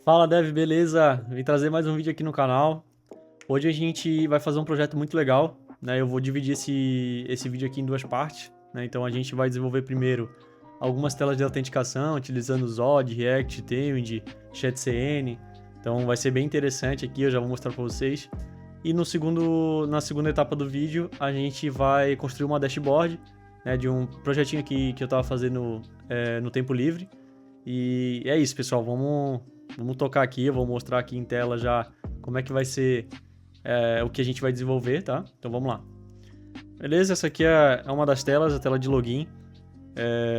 Fala Dev, beleza? Vim trazer mais um vídeo aqui no canal. Hoje a gente vai fazer um projeto muito legal, né? Eu vou dividir esse vídeo aqui em duas partes, né? Então a gente vai desenvolver primeiro algumas telas de autenticação utilizando Zod, React, Tailwind, ChatCN. Então vai ser bem interessante aqui, eu já vou mostrar para vocês. E na segunda etapa do vídeo a gente vai construir uma dashboard, né? De um projetinho aqui que eu estava fazendo no tempo livre. E é isso, pessoal. Vamos tocar aqui. Eu vou mostrar aqui em tela já como é que vai ser o que a gente vai desenvolver, tá? Então vamos lá. Beleza, essa aqui é uma das telas, a tela de login.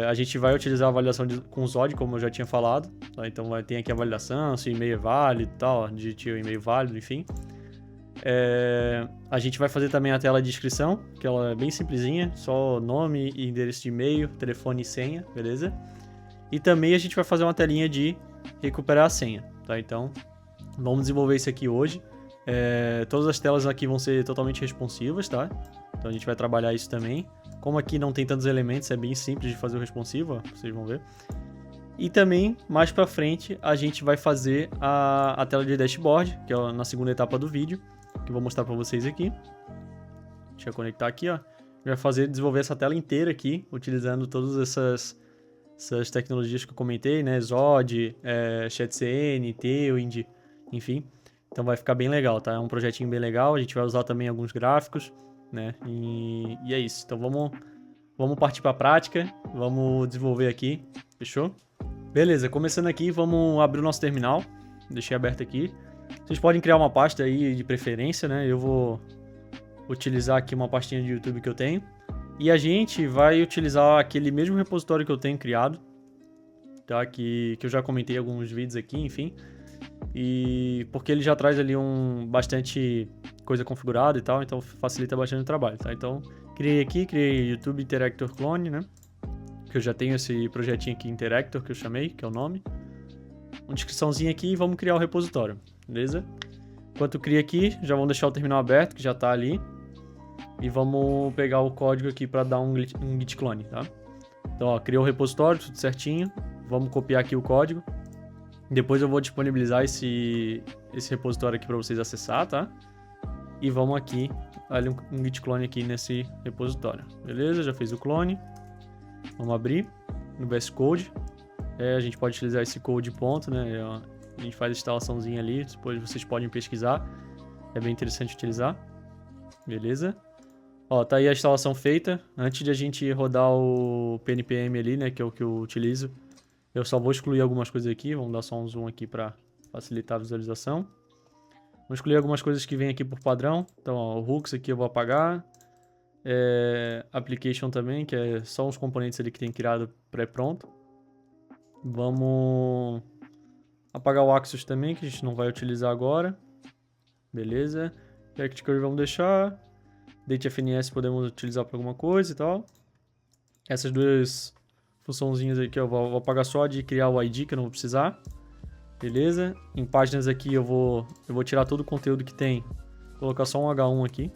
A gente vai utilizar a avaliação com o Zod, como eu já tinha falado. Tá? Então tem aqui a validação, se o e-mail é válido e tal, digite o e-mail válido, enfim. A gente vai fazer também a tela de inscrição, que ela é bem simplesinha, só nome e endereço de e-mail, telefone e senha, beleza? E também a gente vai fazer uma telinha de recuperar a senha, tá? Então, vamos desenvolver isso aqui hoje. Todas as telas aqui vão ser totalmente responsivas, tá? Então a gente vai trabalhar isso também. Como aqui não tem tantos elementos, é bem simples de fazer o responsivo, ó, vocês vão ver. E também, mais pra frente, a gente vai fazer a tela de dashboard, que é na segunda etapa do vídeo, que eu vou mostrar pra vocês aqui. Deixa eu conectar aqui, ó. A gente vai desenvolver essa tela inteira aqui, utilizando todas essas tecnologias que eu comentei, né? Zod, ChatCN, Tailwind, enfim. Então vai ficar bem legal, tá? É um projetinho bem legal, a gente vai usar também alguns gráficos, né? E é isso. Então vamos partir para a prática, vamos desenvolver aqui, fechou? Beleza, começando aqui, vamos abrir o nosso terminal, deixei aberto aqui. Vocês podem criar uma pasta aí de preferência, né? Eu vou utilizar aqui uma pastinha de YouTube que eu tenho. E a gente vai utilizar aquele mesmo repositório que eu tenho criado, tá? Que eu já comentei em alguns vídeos aqui, enfim. E porque ele já traz ali bastante coisa configurada e tal, então facilita bastante o trabalho, tá? Então, criei YouTube Interactor Clone, né? Que eu já tenho esse projetinho aqui, Interactor, que eu chamei, que é o nome. Uma descriçãozinha aqui e vamos criar o repositório, beleza? Enquanto cria aqui, já vamos deixar o terminal aberto, que já tá ali. E vamos pegar o código aqui para dar um git clone, tá? Então, ó, criou o repositório, tudo certinho. Vamos copiar aqui o código. Depois eu vou disponibilizar esse repositório aqui para vocês acessar, tá? E vamos aqui, ali um git clone aqui nesse repositório. Beleza? Já fez o clone. Vamos abrir no VS Code. A gente pode utilizar esse code ponto, né? A gente faz a instalaçãozinha ali, depois vocês podem pesquisar. É bem interessante utilizar. Beleza? Ó, tá aí a instalação feita. Antes de a gente rodar o PNPM ali, né, que é o que eu utilizo, eu só vou excluir algumas coisas aqui. Vamos dar só um zoom aqui para facilitar a visualização. Vou excluir algumas coisas que vem aqui por padrão. Então, ó, o hooks aqui eu vou apagar. Application também, que é só uns componentes ali que tem criado pré-pronto. Vamos apagar o Axios também, que a gente não vai utilizar agora. Beleza. React Query vamos deixar. DateFNS podemos utilizar para alguma coisa e tal. Essas duas funçãozinhas aqui eu vou apagar só de criar o ID, que eu não vou precisar. Beleza? Em páginas aqui eu vou tirar todo o conteúdo que tem. Colocar só um H1 aqui,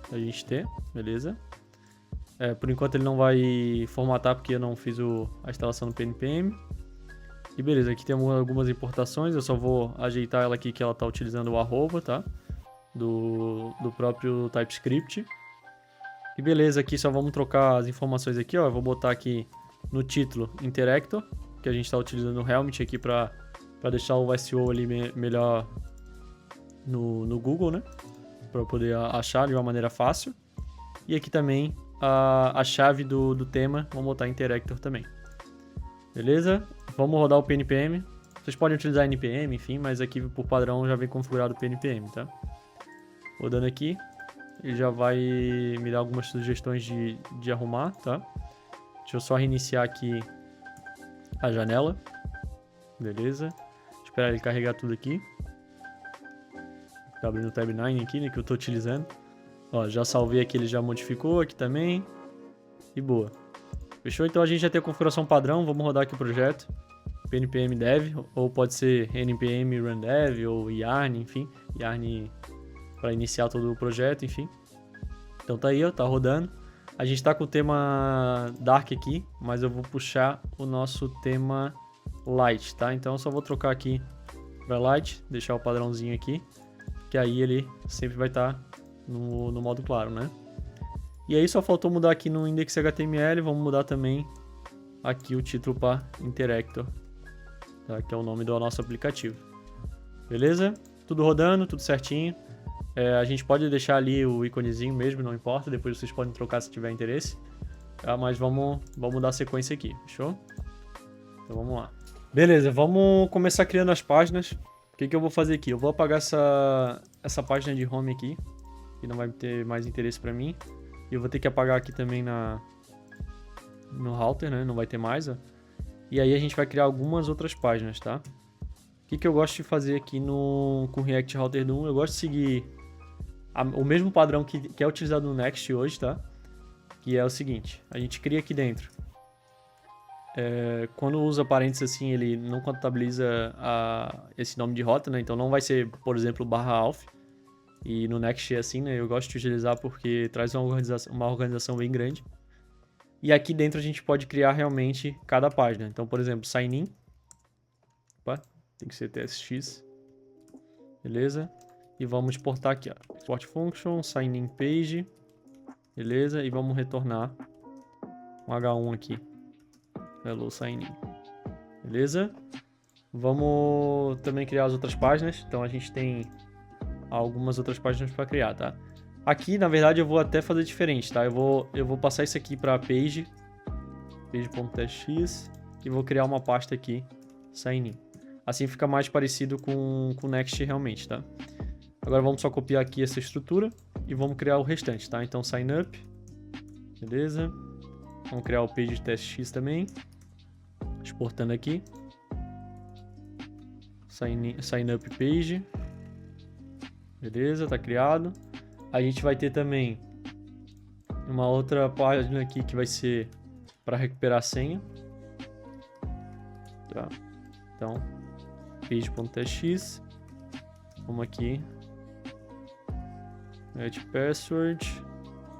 pra gente ter. Beleza? Por enquanto ele não vai formatar porque eu não fiz a instalação no PNPM. E beleza, aqui tem algumas importações. Eu só vou ajeitar ela aqui que ela tá utilizando o arroba, tá? Do próprio TypeScript. E beleza, aqui só vamos trocar as informações aqui, ó. Eu vou botar aqui no título Interactor, que a gente está utilizando o Helmet aqui para deixar o SEO ali melhor no Google, né? Para poder achar de uma maneira fácil. E aqui também a chave do tema, vamos botar Interactor também. Beleza? Vamos rodar o PNPM. Vocês podem utilizar NPM, enfim, mas aqui por padrão já vem configurado o PNPM, tá? Rodando aqui, ele já vai me dar algumas sugestões de arrumar, tá? Deixa eu só reiniciar aqui a janela. Beleza. Esperar ele carregar tudo aqui. Tá abrindo o Tab 9 aqui, né, que eu tô utilizando. Ó, já salvei aqui, ele já modificou aqui também. E boa. Fechou? Então a gente já tem a configuração padrão. Vamos rodar aqui o projeto. PNPM dev, ou pode ser npm run dev, ou yarn, enfim. Yarn para iniciar todo o projeto, enfim. Então tá aí, ó, tá rodando. A gente tá com o tema Dark aqui, mas eu vou puxar o nosso tema Light, tá? Então eu só vou trocar aqui Light, deixar o padrãozinho aqui, que aí ele sempre vai estar no modo claro, né? E aí só faltou mudar aqui no index.html, vamos mudar também aqui o título para Interactor, tá? Que é o nome do nosso aplicativo. Beleza? Tudo rodando, tudo certinho. A gente pode deixar ali o íconezinho mesmo, não importa, depois vocês podem trocar se tiver interesse. Tá? Mas vamos dar sequência aqui, fechou? Então vamos lá. Beleza, vamos começar criando as páginas. O que eu vou fazer aqui? Eu vou apagar essa página de home aqui, que não vai ter mais interesse para mim. E eu vou ter que apagar aqui também no router, né? Não vai ter mais, ó. E aí a gente vai criar algumas outras páginas, tá? O que eu gosto de fazer aqui com React Router do 1? Eu gosto de seguir o mesmo padrão que é utilizado no Next hoje, tá? Que é o seguinte, a gente cria aqui dentro. Quando usa parênteses assim, ele não contabiliza esse nome de rota, né? Então não vai ser, por exemplo, /alf. E no Next é assim, né? Eu gosto de utilizar porque traz uma organização bem grande. E aqui dentro a gente pode criar realmente cada página. Então, por exemplo, sign in. Opa, tem que ser TSX. Beleza? E vamos exportar aqui, ó. Export function, sign in page. Beleza? E vamos retornar um H1 aqui. Hello sign in. Beleza? Vamos também criar as outras páginas. Então a gente tem algumas outras páginas para criar, tá? Aqui, na verdade, eu vou até fazer diferente, tá? Eu vou passar isso aqui para page.txt e vou criar uma pasta aqui, sign in. Assim fica mais parecido com o Next realmente, tá? Agora vamos só copiar aqui essa estrutura e vamos criar o restante, tá? Então sign up, beleza? Vamos criar o page.txt também, exportando aqui. Sign up page. Beleza, tá criado. A gente vai ter também uma outra página aqui que vai ser para recuperar a senha. Tá? Então, page.txt. Vamos aqui. Add password.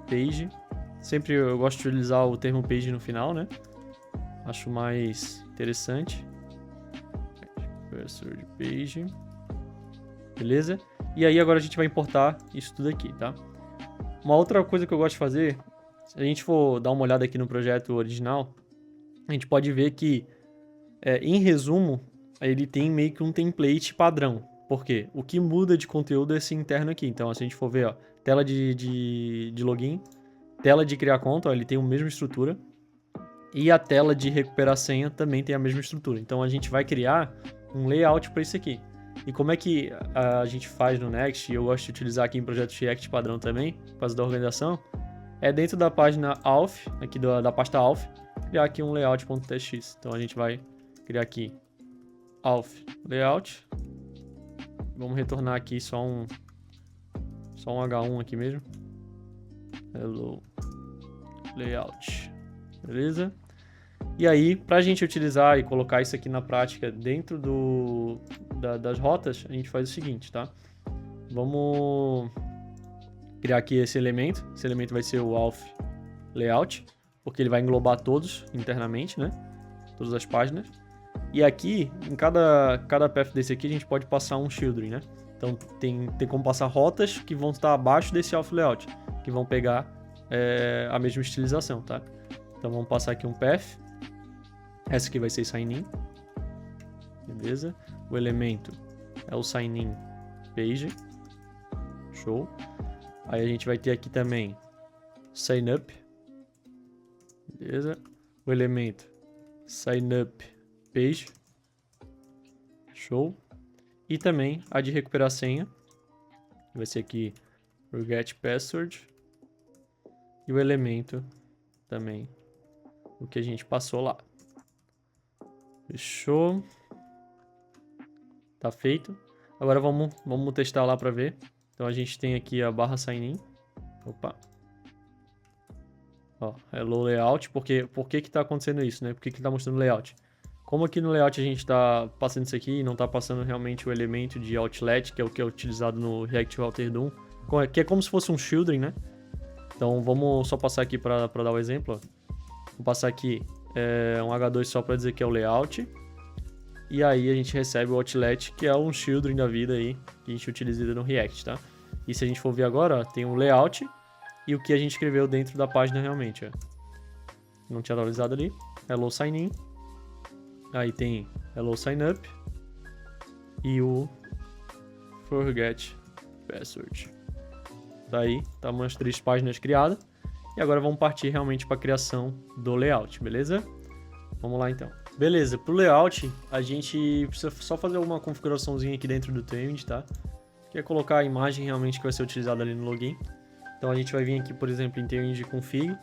Page. Sempre eu gosto de utilizar o termo page no final, né? Acho mais interessante. Add password page. Beleza? E aí agora a gente vai importar isso tudo aqui, tá? Uma outra coisa que eu gosto de fazer, se a gente for dar uma olhada aqui no projeto original, a gente pode ver que, em resumo, ele tem meio que um template padrão. Por quê? O que muda de conteúdo é esse interno aqui. Então, se a gente for ver, ó, tela de login, tela de criar conta, ó, ele tem a mesma estrutura. E a tela de recuperar senha também tem a mesma estrutura. Então, a gente vai criar um layout para isso aqui. E como é que a gente faz no Next, e eu gosto de utilizar aqui em projetos React padrão também, por causa da organização, é dentro da página auth, aqui da pasta auth, criar aqui um layout.txt. Então a gente vai criar aqui auth layout. Vamos retornar aqui só um H1 aqui mesmo. Hello layout. Beleza? E aí, para a gente utilizar e colocar isso aqui na prática dentro das rotas, a gente faz o seguinte, tá? Vamos criar aqui esse elemento. Esse elemento vai ser o auth layout, porque ele vai englobar todos internamente, né? Todas as páginas. E aqui, em cada path desse aqui, a gente pode passar um children, né? Então tem como passar rotas que vão estar abaixo desse auth layout, que vão pegar a mesma estilização, tá? Então vamos passar aqui um path. Essa aqui vai ser sign in. Beleza? O elemento é o sign in page. Show. Aí a gente vai ter aqui também sign up. Beleza? O elemento sign up page. Show. E também a de recuperar a senha. Vai ser aqui forget password. E o elemento também o que a gente passou lá. Fechou. Tá feito. Agora vamos testar lá para ver. Então a gente tem aqui a barra sign in. Opa. Ó, hello layout. Por que tá acontecendo isso, né? Por que tá mostrando layout? Como aqui no layout a gente tá passando isso aqui e não tá passando realmente o elemento de outlet, que é o que é utilizado no React Router do 1, que é como se fosse um children, né? Então vamos só passar aqui para dar o exemplo. Ó. Vou passar aqui um H2 só para dizer que é o layout. E aí a gente recebe o outlet, que é um children da vida aí, que a gente utiliza no React, tá? E se a gente for ver agora, ó, tem um layout e o que a gente escreveu dentro da página realmente, ó. Não tinha atualizado ali. Hello sign in. Aí tem hello sign up. E o forget password. Daí, tá umas 3 páginas criadas. E agora vamos partir realmente para a criação do layout, beleza? Vamos lá então. Beleza, pro layout, a gente precisa só fazer uma configuraçãozinha aqui dentro do Tailwind, tá? Que é colocar a imagem realmente que vai ser utilizada ali no login. Então a gente vai vir aqui, por exemplo, em Tailwind config.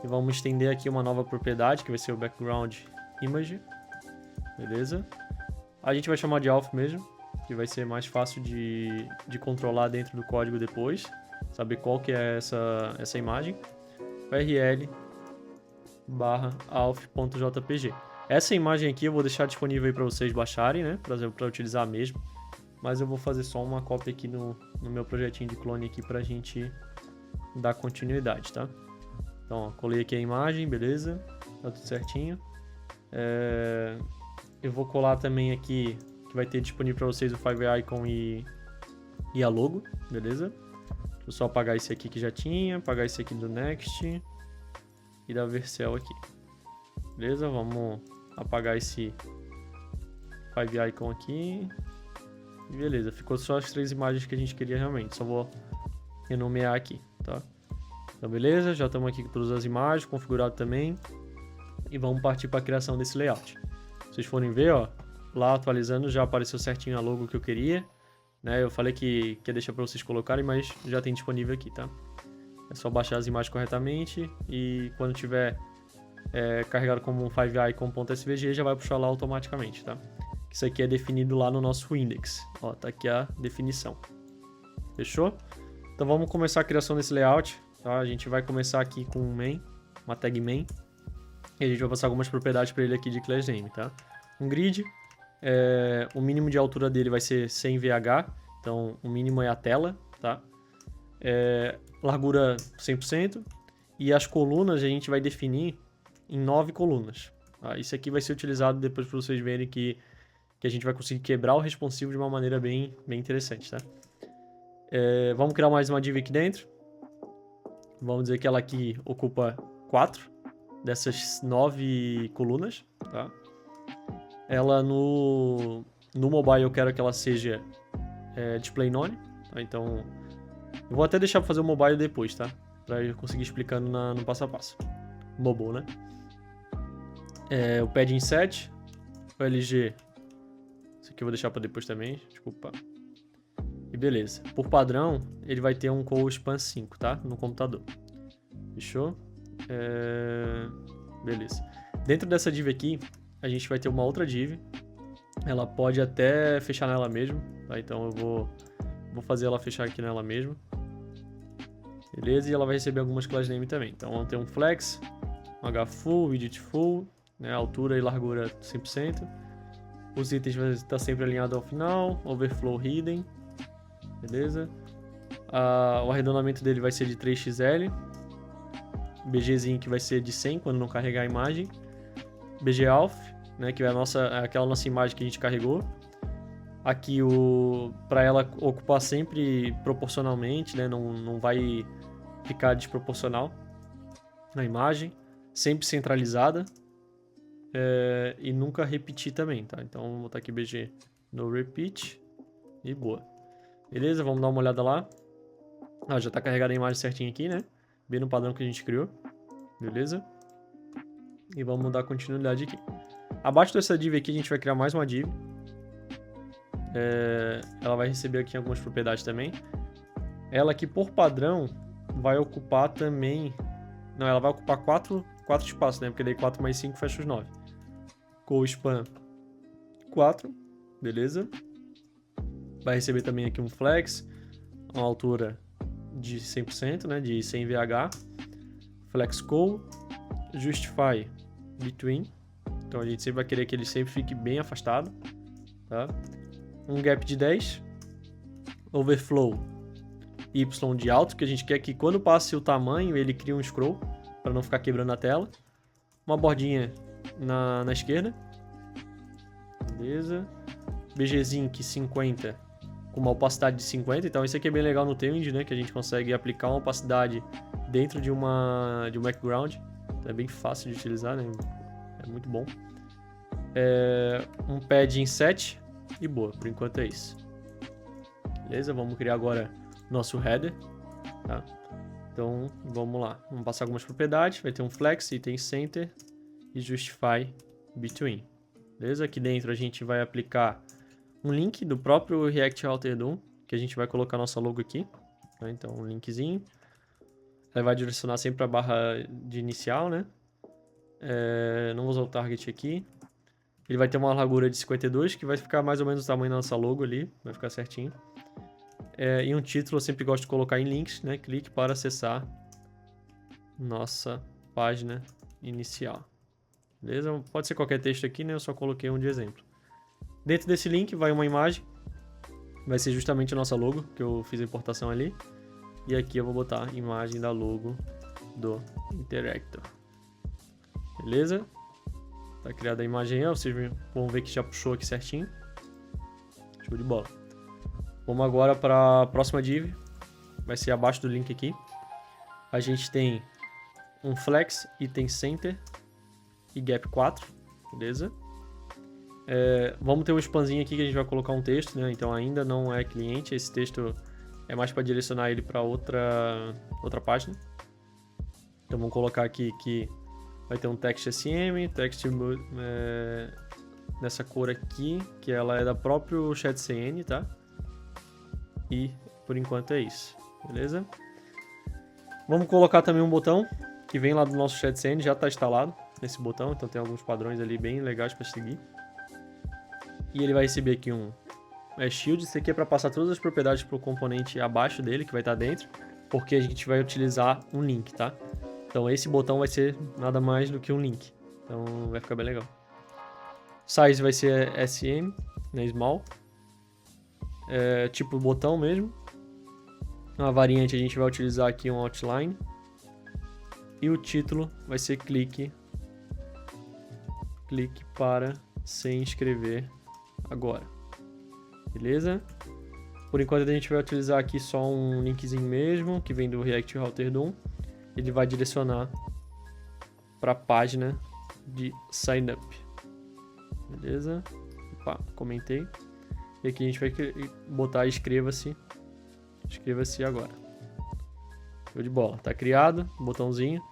E vamos estender aqui uma nova propriedade, que vai ser o background image. Beleza? A gente vai chamar de auth mesmo, que vai ser mais fácil de controlar dentro do código depois. Saber qual que é essa imagem. url/auth.jpg. Essa imagem aqui eu vou deixar disponível aí para vocês baixarem, né? Para utilizar mesmo. Mas eu vou fazer só uma cópia aqui no meu projetinho de clone aqui pra gente dar continuidade, tá? Então, ó, colei aqui a imagem, beleza? Tá tudo certinho. Eu vou colar também aqui, que vai ter disponível para vocês o favicon e a logo, beleza? Deixa eu só apagar esse aqui que já tinha, apagar esse aqui do Next e da Vercel aqui. Beleza? Vamos apagar esse favicon aqui. E beleza, ficou só as 3 imagens que a gente queria realmente. Só vou renomear aqui, tá? Então beleza, já estamos aqui com todas as imagens, configurado também. E vamos partir para a criação desse layout. Se vocês forem ver, ó, lá atualizando já apareceu certinho a logo que eu queria. Né? Eu falei que ia deixar para vocês colocarem, mas já tem disponível aqui, tá? É só baixar as imagens corretamente e quando tiver carregado como um favicon.svg já vai puxar lá automaticamente, tá? Isso aqui é definido lá no nosso index. Ó, tá aqui a definição. Fechou? Então vamos começar a criação desse layout, tá? A gente vai começar aqui com um main, uma tag main. E a gente vai passar algumas propriedades para ele aqui de class name, tá? Um grid, o mínimo de altura dele vai ser 100 VH, então o mínimo é a tela, tá? Largura 100%, e as colunas a gente vai definir em 9 colunas. Tá? Isso aqui vai ser utilizado depois para vocês verem que a gente vai conseguir quebrar o responsivo de uma maneira bem interessante, tá? Vamos criar mais uma div aqui dentro. Vamos dizer que ela aqui ocupa 4 dessas 9 colunas, tá? Ela no mobile eu quero que ela seja display none, tá? Então eu vou até deixar para fazer o mobile depois, tá? Para eu conseguir explicando no passo a passo. Mobile, né? O padding set, o LG, isso aqui eu vou deixar para depois também, desculpa. E beleza. Por padrão, ele vai ter um co-span 5, tá? No computador. Fechou? Beleza. Dentro dessa div aqui, a gente vai ter uma outra div. Ela pode até fechar nela mesmo, tá? Então eu vou fazer ela fechar aqui nela mesmo. Beleza? E ela vai receber algumas class name também. Então vamos ter um flex, um hfull, widget full, né? Altura e largura 100%. Os itens vão estar sempre alinhados ao final. Overflow hidden. Beleza? O arredondamento dele vai ser de 3xl. BGzinho que vai ser de 100 quando não carregar a imagem. BGAlf, né, que é aquela nossa imagem que a gente carregou. Aqui para ela ocupar sempre proporcionalmente, né, não vai ficar desproporcional na imagem. Sempre centralizada. E nunca repetir também, tá? Então vamos botar aqui BG no repeat e boa. Beleza, vamos dar uma olhada lá. Já tá carregada a imagem certinho aqui, né? Bem no padrão que a gente criou. Beleza? E vamos dar continuidade aqui. Abaixo dessa div aqui a gente vai criar mais uma div. Ela vai receber aqui algumas propriedades também. Ela aqui por padrão vai ocupar também... Não, ela vai ocupar 4 espaços, né? Porque daí 4 mais 5 fecha os 9. Co-span 4. Beleza? Vai receber também aqui um flex, uma altura de 100%, né, de 100 VH, flex call, justify between, então a gente sempre vai querer que ele sempre fique bem afastado, tá? Um gap de 10, overflow y de alto, que a gente quer que quando passe o tamanho ele crie um scroll para não ficar quebrando a tela, uma bordinha na esquerda, beleza. BGZinc 50 com uma opacidade de 50, então isso aqui é bem legal no Tailwind, né, que a gente consegue aplicar uma opacidade dentro de um background, então é bem fácil de utilizar, né, é muito bom. Um pad em 7 e boa, por enquanto é isso. Beleza, vamos criar agora nosso header, tá? Então vamos lá, vamos passar algumas propriedades, vai ter um flex, item center e justify between. Beleza, aqui dentro a gente vai aplicar um link do próprio React Router DOM, que a gente vai colocar nossa logo aqui, tá? Então um linkzinho, ele vai direcionar sempre para a barra de inicial, né? Não vou usar o target aqui. Ele vai ter uma largura de 52, que vai ficar mais ou menos o tamanho da nossa logo ali, vai ficar certinho. E um título eu sempre gosto de colocar em links, né? Clique para acessar nossa página inicial. Beleza? Pode ser qualquer texto aqui, né? Eu só coloquei um de exemplo. Dentro desse link vai uma imagem. Vai ser justamente a nossa logo, que eu fiz a importação ali. E aqui eu vou botar a imagem da logo do Interactor. Beleza? Tá criada a imagem aí, vocês vão ver que já puxou aqui certinho. Show de bola. Vamos agora para a próxima div. Vai ser abaixo do link aqui. A gente tem um flex, item center e gap 4. Beleza? Vamos ter um spanzinho aqui que a gente vai colocar um texto, né? Então ainda não é cliente. Esse texto é mais para direcionar ele para outra página. Então vamos colocar aqui que vai ter um text SM, text nessa cor aqui, que ela é da próprio ChatCN, tá? E por enquanto é isso, beleza? Vamos colocar também um botão que vem lá do nosso ChatCN, já está instalado nesse botão, então tem alguns padrões ali bem legais para seguir. E ele vai receber aqui um shield, isso aqui é para passar todas as propriedades para o componente abaixo dele, que vai estar dentro, porque a gente vai utilizar um link, tá? Então esse botão vai ser nada mais do que um link, então vai ficar bem legal. Size vai ser SM, né, small. Tipo botão mesmo. Na variante a gente vai utilizar aqui um outline. E o título vai ser clique para se inscrever agora. Beleza? Por enquanto a gente vai utilizar aqui só um linkzinho mesmo, que vem do React Router DOM. Ele vai direcionar para a página de sign up. Beleza? Opa, comentei. E aqui a gente vai botar inscreva-se agora. Show de bola. Tá criado, botãozinho.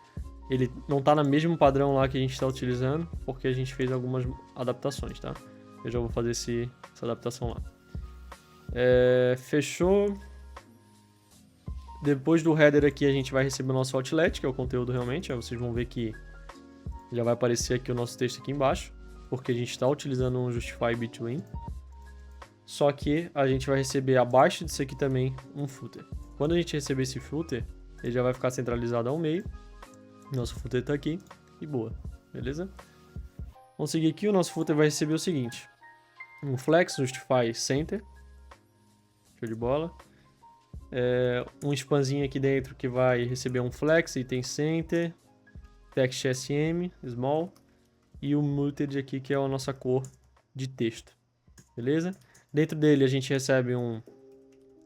Ele não tá no mesmo padrão lá que a gente está utilizando, porque a gente fez algumas adaptações, tá? Eu já vou fazer essa adaptação lá. Fechou. Depois do header aqui a gente vai receber o nosso outlet, que é o conteúdo realmente. Aí vocês vão ver que já vai aparecer aqui o nosso texto aqui embaixo, porque a gente está utilizando um justify between. Só que a gente vai receber abaixo disso aqui também um footer. Quando a gente receber esse footer, ele já vai ficar centralizado ao meio. Nosso footer está aqui e boa, beleza? Vamos seguir aqui, o nosso footer vai receber o seguinte. Um flex justify center. Show de bola. Um spanzinho aqui dentro que vai receber um flex, item center, text SM, small. E o muted aqui que é a nossa cor de texto, beleza? Dentro dele a gente recebe um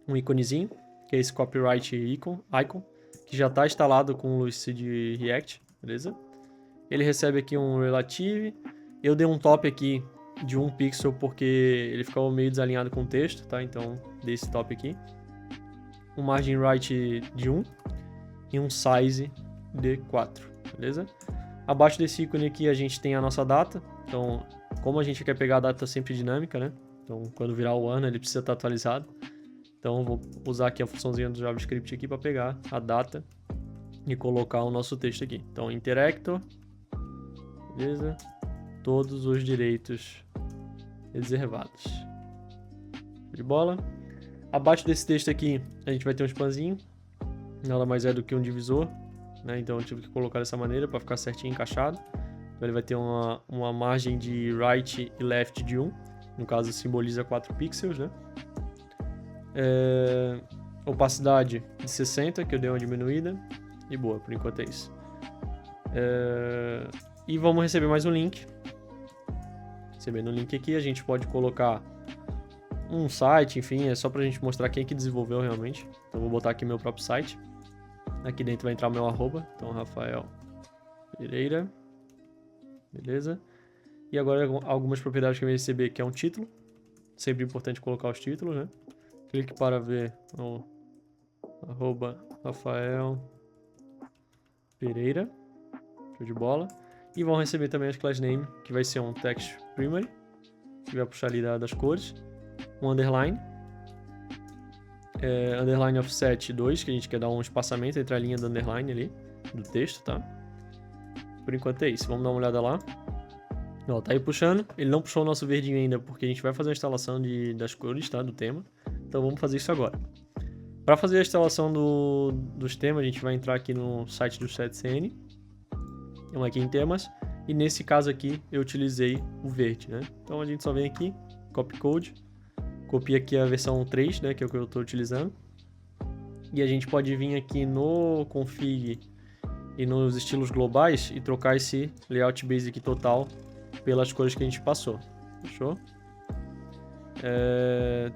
íconezinho, que é esse copyright icon, que já está instalado com o Lucid React, beleza? Ele recebe aqui um relative. Eu dei um top aqui de 1 pixel porque ele ficou meio desalinhado com o texto, tá? Então dei esse top aqui. Um margin right de 1 e um size de 4, beleza? Abaixo desse ícone aqui a gente tem a nossa data. Então, como a gente quer pegar a data sempre dinâmica, né? Então, quando virar o ano, ele precisa estar atualizado. Então, eu vou usar aqui a funçãozinha do JavaScript aqui para pegar a data e colocar o nosso texto aqui. Então, Interactor, beleza? Todos os direitos reservados. De bola. Abaixo desse texto aqui, a gente vai ter um spanzinho. Nada mais é do que um divisor, né? Então, eu tive que colocar dessa maneira para ficar certinho encaixado. Então, ele vai ter uma margem de right e left de 1. No caso, simboliza 4 pixels, né? Opacidade de 60, que eu dei uma diminuída. E boa, por enquanto é isso. E vamos receber mais um link. recebendo o link aqui, a gente pode colocar um site, enfim, é só pra gente mostrar quem que desenvolveu realmente. Então vou botar aqui meu próprio site. Aqui dentro vai entrar o meu arroba, então Rafael Pereira. Beleza? E agora algumas propriedades que eu vou receber, que é um título. Sempre importante colocar os títulos, né? Clique para ver o arroba Rafael Pereira. Show de bola. E vão receber também as class name, que vai ser um text primary, que vai puxar ali das cores. Um underline. Underline offset 2, que a gente quer dar um espaçamento entre a linha do underline ali, do texto, tá? Por enquanto é isso. Vamos dar uma olhada lá. Ó, tá aí puxando. Ele não puxou o nosso verdinho ainda, porque a gente vai fazer a instalação das cores, tá? Do tema. Então vamos fazer isso agora. Para fazer a instalação dos temas, a gente vai entrar aqui no site do SetCN. Vamos aqui em temas. E nesse caso aqui, eu utilizei o verde, né? Então a gente só vem aqui, copy code. Copia aqui a versão 3, né? Que é o que eu estou utilizando. E a gente pode vir aqui no config e nos estilos globais e trocar esse layout basic total pelas cores que a gente passou. Fechou?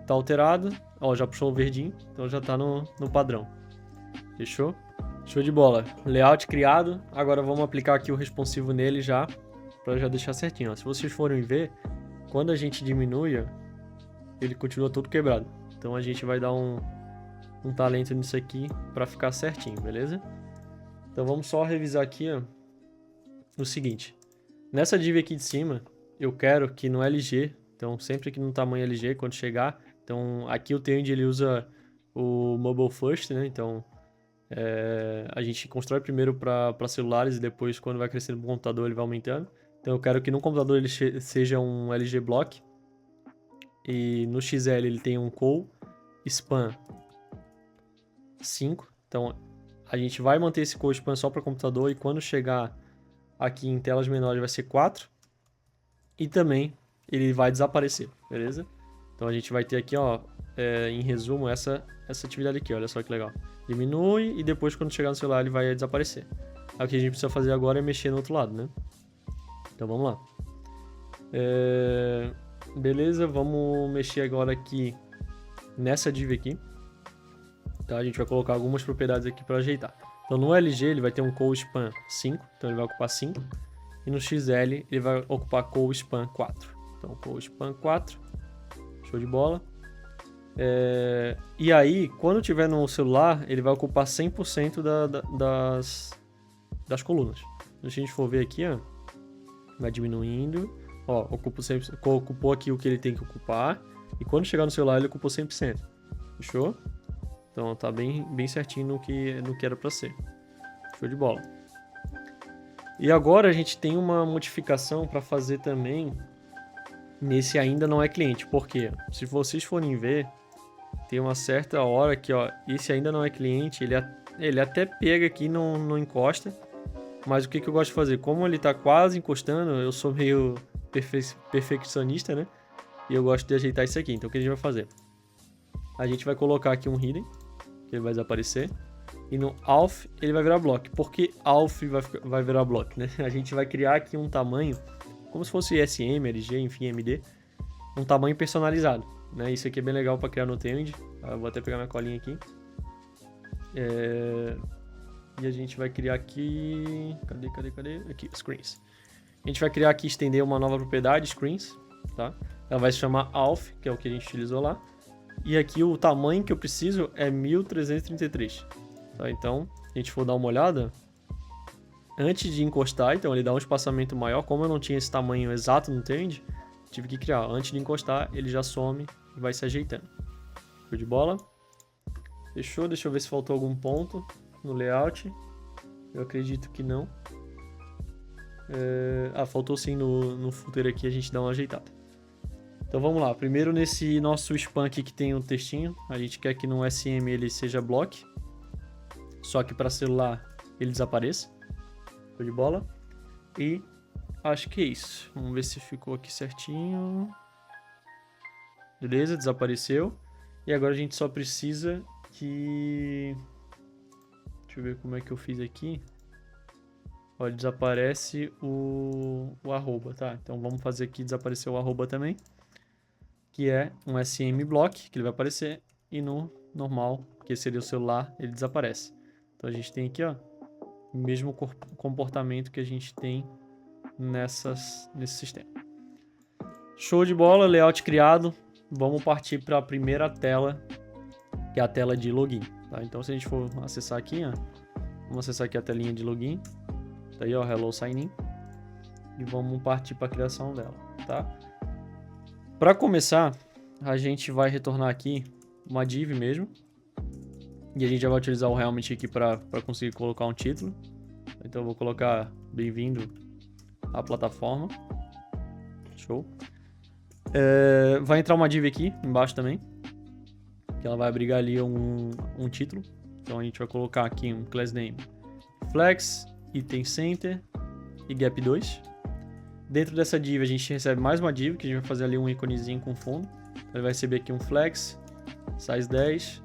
Tá alterado. Ó, já puxou o verdinho, então já tá no padrão. Fechou? Show de bola. Layout criado. Agora vamos aplicar aqui o responsivo nele já, para já deixar certinho. Ó. Se vocês forem ver, quando a gente diminui, ó, ele continua todo quebrado. Então a gente vai dar um talento nisso aqui para ficar certinho, beleza? Então vamos só revisar aqui, ó, o seguinte. Nessa div aqui de cima, eu quero que no LG, então sempre que no tamanho LG, quando chegar, então aqui o Tailwind ele usa o Mobile First, né? Então a gente constrói primeiro para celulares e depois quando vai crescendo no computador ele vai aumentando. Então eu quero que no computador ele seja um LG Block e no XL ele tem um call span 5. Então a gente vai manter esse call span só para computador e quando chegar aqui em telas menores vai ser 4. E também ele vai desaparecer, beleza? Então a gente vai ter aqui, ó, em resumo, essa atividade aqui, olha só que legal. Diminui e depois quando chegar no celular ele vai desaparecer. Aí o que a gente precisa fazer agora é mexer no outro lado, né? Então vamos lá. Beleza, vamos mexer agora aqui nessa div aqui. Tá? A gente vai colocar algumas propriedades aqui para ajeitar. Então no LG ele vai ter um call span 5, então ele vai ocupar 5. E no XL ele vai ocupar call span 4. Então call span 4, show de bola. E aí, quando tiver no celular, ele vai ocupar 100% das colunas. Se a gente for ver aqui, ó, vai diminuindo. Ó, ocupou aqui o que ele tem que ocupar. E quando chegar no celular, ele ocupou 100%. Fechou? Então tá bem certinho no que era para ser. Show de bola. E agora a gente tem uma modificação para fazer também nesse ainda não é cliente. Por quê? Se vocês forem ver, tem uma certa hora que, ó, esse ainda não é cliente, ele até pega aqui e não encosta. Mas o que eu gosto de fazer? Como ele está quase encostando, eu sou meio perfeccionista, né? E eu gosto de ajeitar isso aqui. Então o que a gente vai fazer? A gente vai colocar aqui um hidden, que ele vai desaparecer. E no auth ele vai virar block. Por que auth vai virar block, né? A gente vai criar aqui um tamanho, como se fosse SM, LG, enfim, MD. Um tamanho personalizado, né? Isso aqui é bem legal para criar no Tailwind. Vou até pegar minha colinha aqui. E a gente vai criar aqui... Cadê? Aqui, screens. A gente vai criar aqui, estender uma nova propriedade, screens, tá? Ela vai se chamar auth, que é o que a gente utilizou lá. E aqui o tamanho que eu preciso é 1333. Tá? Então, se a gente for dar uma olhada, antes de encostar, então ele dá um espaçamento maior. Como eu não tinha esse tamanho exato no Tailwind, tive que criar. Antes de encostar, ele já some e vai se ajeitando. Show de bola? Fechou? Deixa eu ver se faltou algum ponto no layout. Eu acredito que não. Faltou sim no footer aqui, a gente dá uma ajeitada. Então vamos lá. Primeiro nesse nosso span aqui que tem um textinho. A gente quer que no SM ele seja block. Só que para celular ele desapareça. Show de bola. E acho que é isso. Vamos ver se ficou aqui certinho. Beleza, desapareceu. E agora a gente só precisa que... Deixa eu ver como é que eu fiz aqui. Olha, desaparece o arroba, tá? Então vamos fazer aqui desaparecer o arroba também, que é um SM block, que ele vai aparecer, e no normal, que seria o celular, ele desaparece. Então a gente tem aqui, ó, o mesmo comportamento que a gente tem nesse sistema. Show de bola, layout criado. Vamos partir para a primeira tela, que é a tela de login, tá? Então se a gente for acessar aqui, ó, vamos acessar aqui a telinha de login. Tá aí, ó, Hello Sign In. E vamos partir para a criação dela, tá? Para começar, a gente vai retornar aqui uma div mesmo. E a gente já vai utilizar o Helmet aqui para conseguir colocar um título. Então eu vou colocar bem-vindo à plataforma. Show. Vai entrar uma div aqui embaixo também, que ela vai abrigar ali um título. Então a gente vai colocar aqui um class name flex, item center e gap 2. Dentro dessa div a gente recebe mais uma div, que a gente vai fazer ali um íconezinho com fundo. Então ele vai receber aqui um flex, size 10,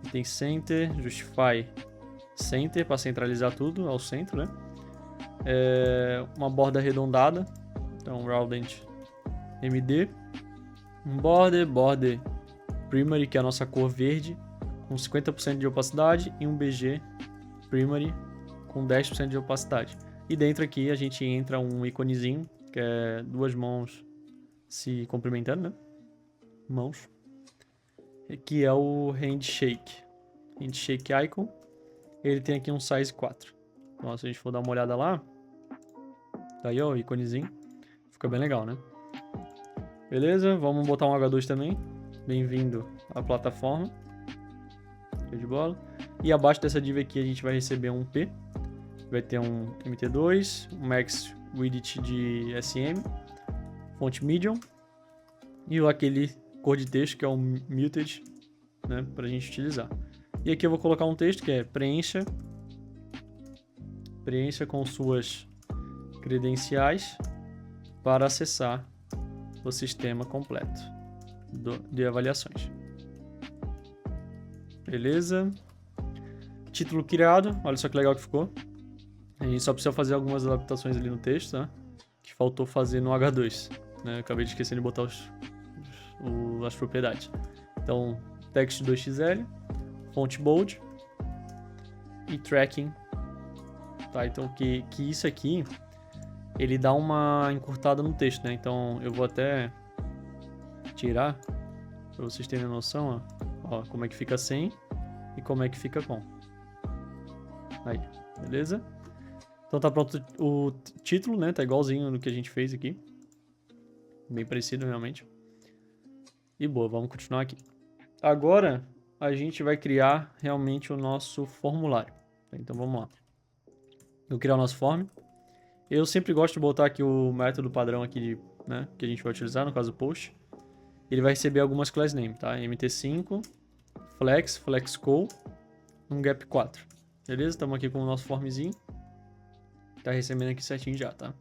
item center, justify center para centralizar tudo ao centro, né? Uma borda arredondada, então rounded MD, um border primary, que é a nossa cor verde, com 50% de opacidade, e um BG primary com 10% de opacidade. E dentro aqui a gente entra um íconezinho, que é duas mãos se cumprimentando, né? Mãos. Que é o handshake icon. Ele tem aqui um size 4. Então se a gente for dar uma olhada lá, tá aí, ó, o íconezinho. Fica bem legal, né? Beleza, vamos botar um H2 também. Bem-vindo à plataforma. Show de bola. E abaixo dessa div aqui a gente vai receber um P. Vai ter um MT2, um Max Width de SM, fonte Medium e aquele cor de texto que é o Muted, né, pra gente utilizar. E aqui eu vou colocar um texto que é preencha com suas credenciais para acessar o sistema completo de avaliações. Beleza? Título criado, olha só que legal que ficou. A gente só precisa fazer algumas adaptações ali no texto, tá? Que faltou fazer no H2, né? Eu acabei de esquecer de botar as propriedades. Então, text 2xl, fonte bold e tracking, tá? Então, que isso aqui, ele dá uma encurtada no texto, né? Então, eu vou até tirar, para vocês terem noção, ó, como é que fica sem e como é que fica com. Aí, beleza? Então tá pronto o título, né? Tá igualzinho no que a gente fez aqui. Bem parecido, realmente. E boa, vamos continuar aqui. Agora, a gente vai criar realmente o nosso formulário. Então vamos lá. Eu vou criar o nosso form. Eu sempre gosto de botar aqui o método padrão aqui, né? Que a gente vai utilizar, no caso o post. Ele vai receber algumas class name, tá? MT5, flexco, um gap 4. Beleza? Estamos aqui com o nosso formzinho. Tá recebendo aqui certinho já, tá?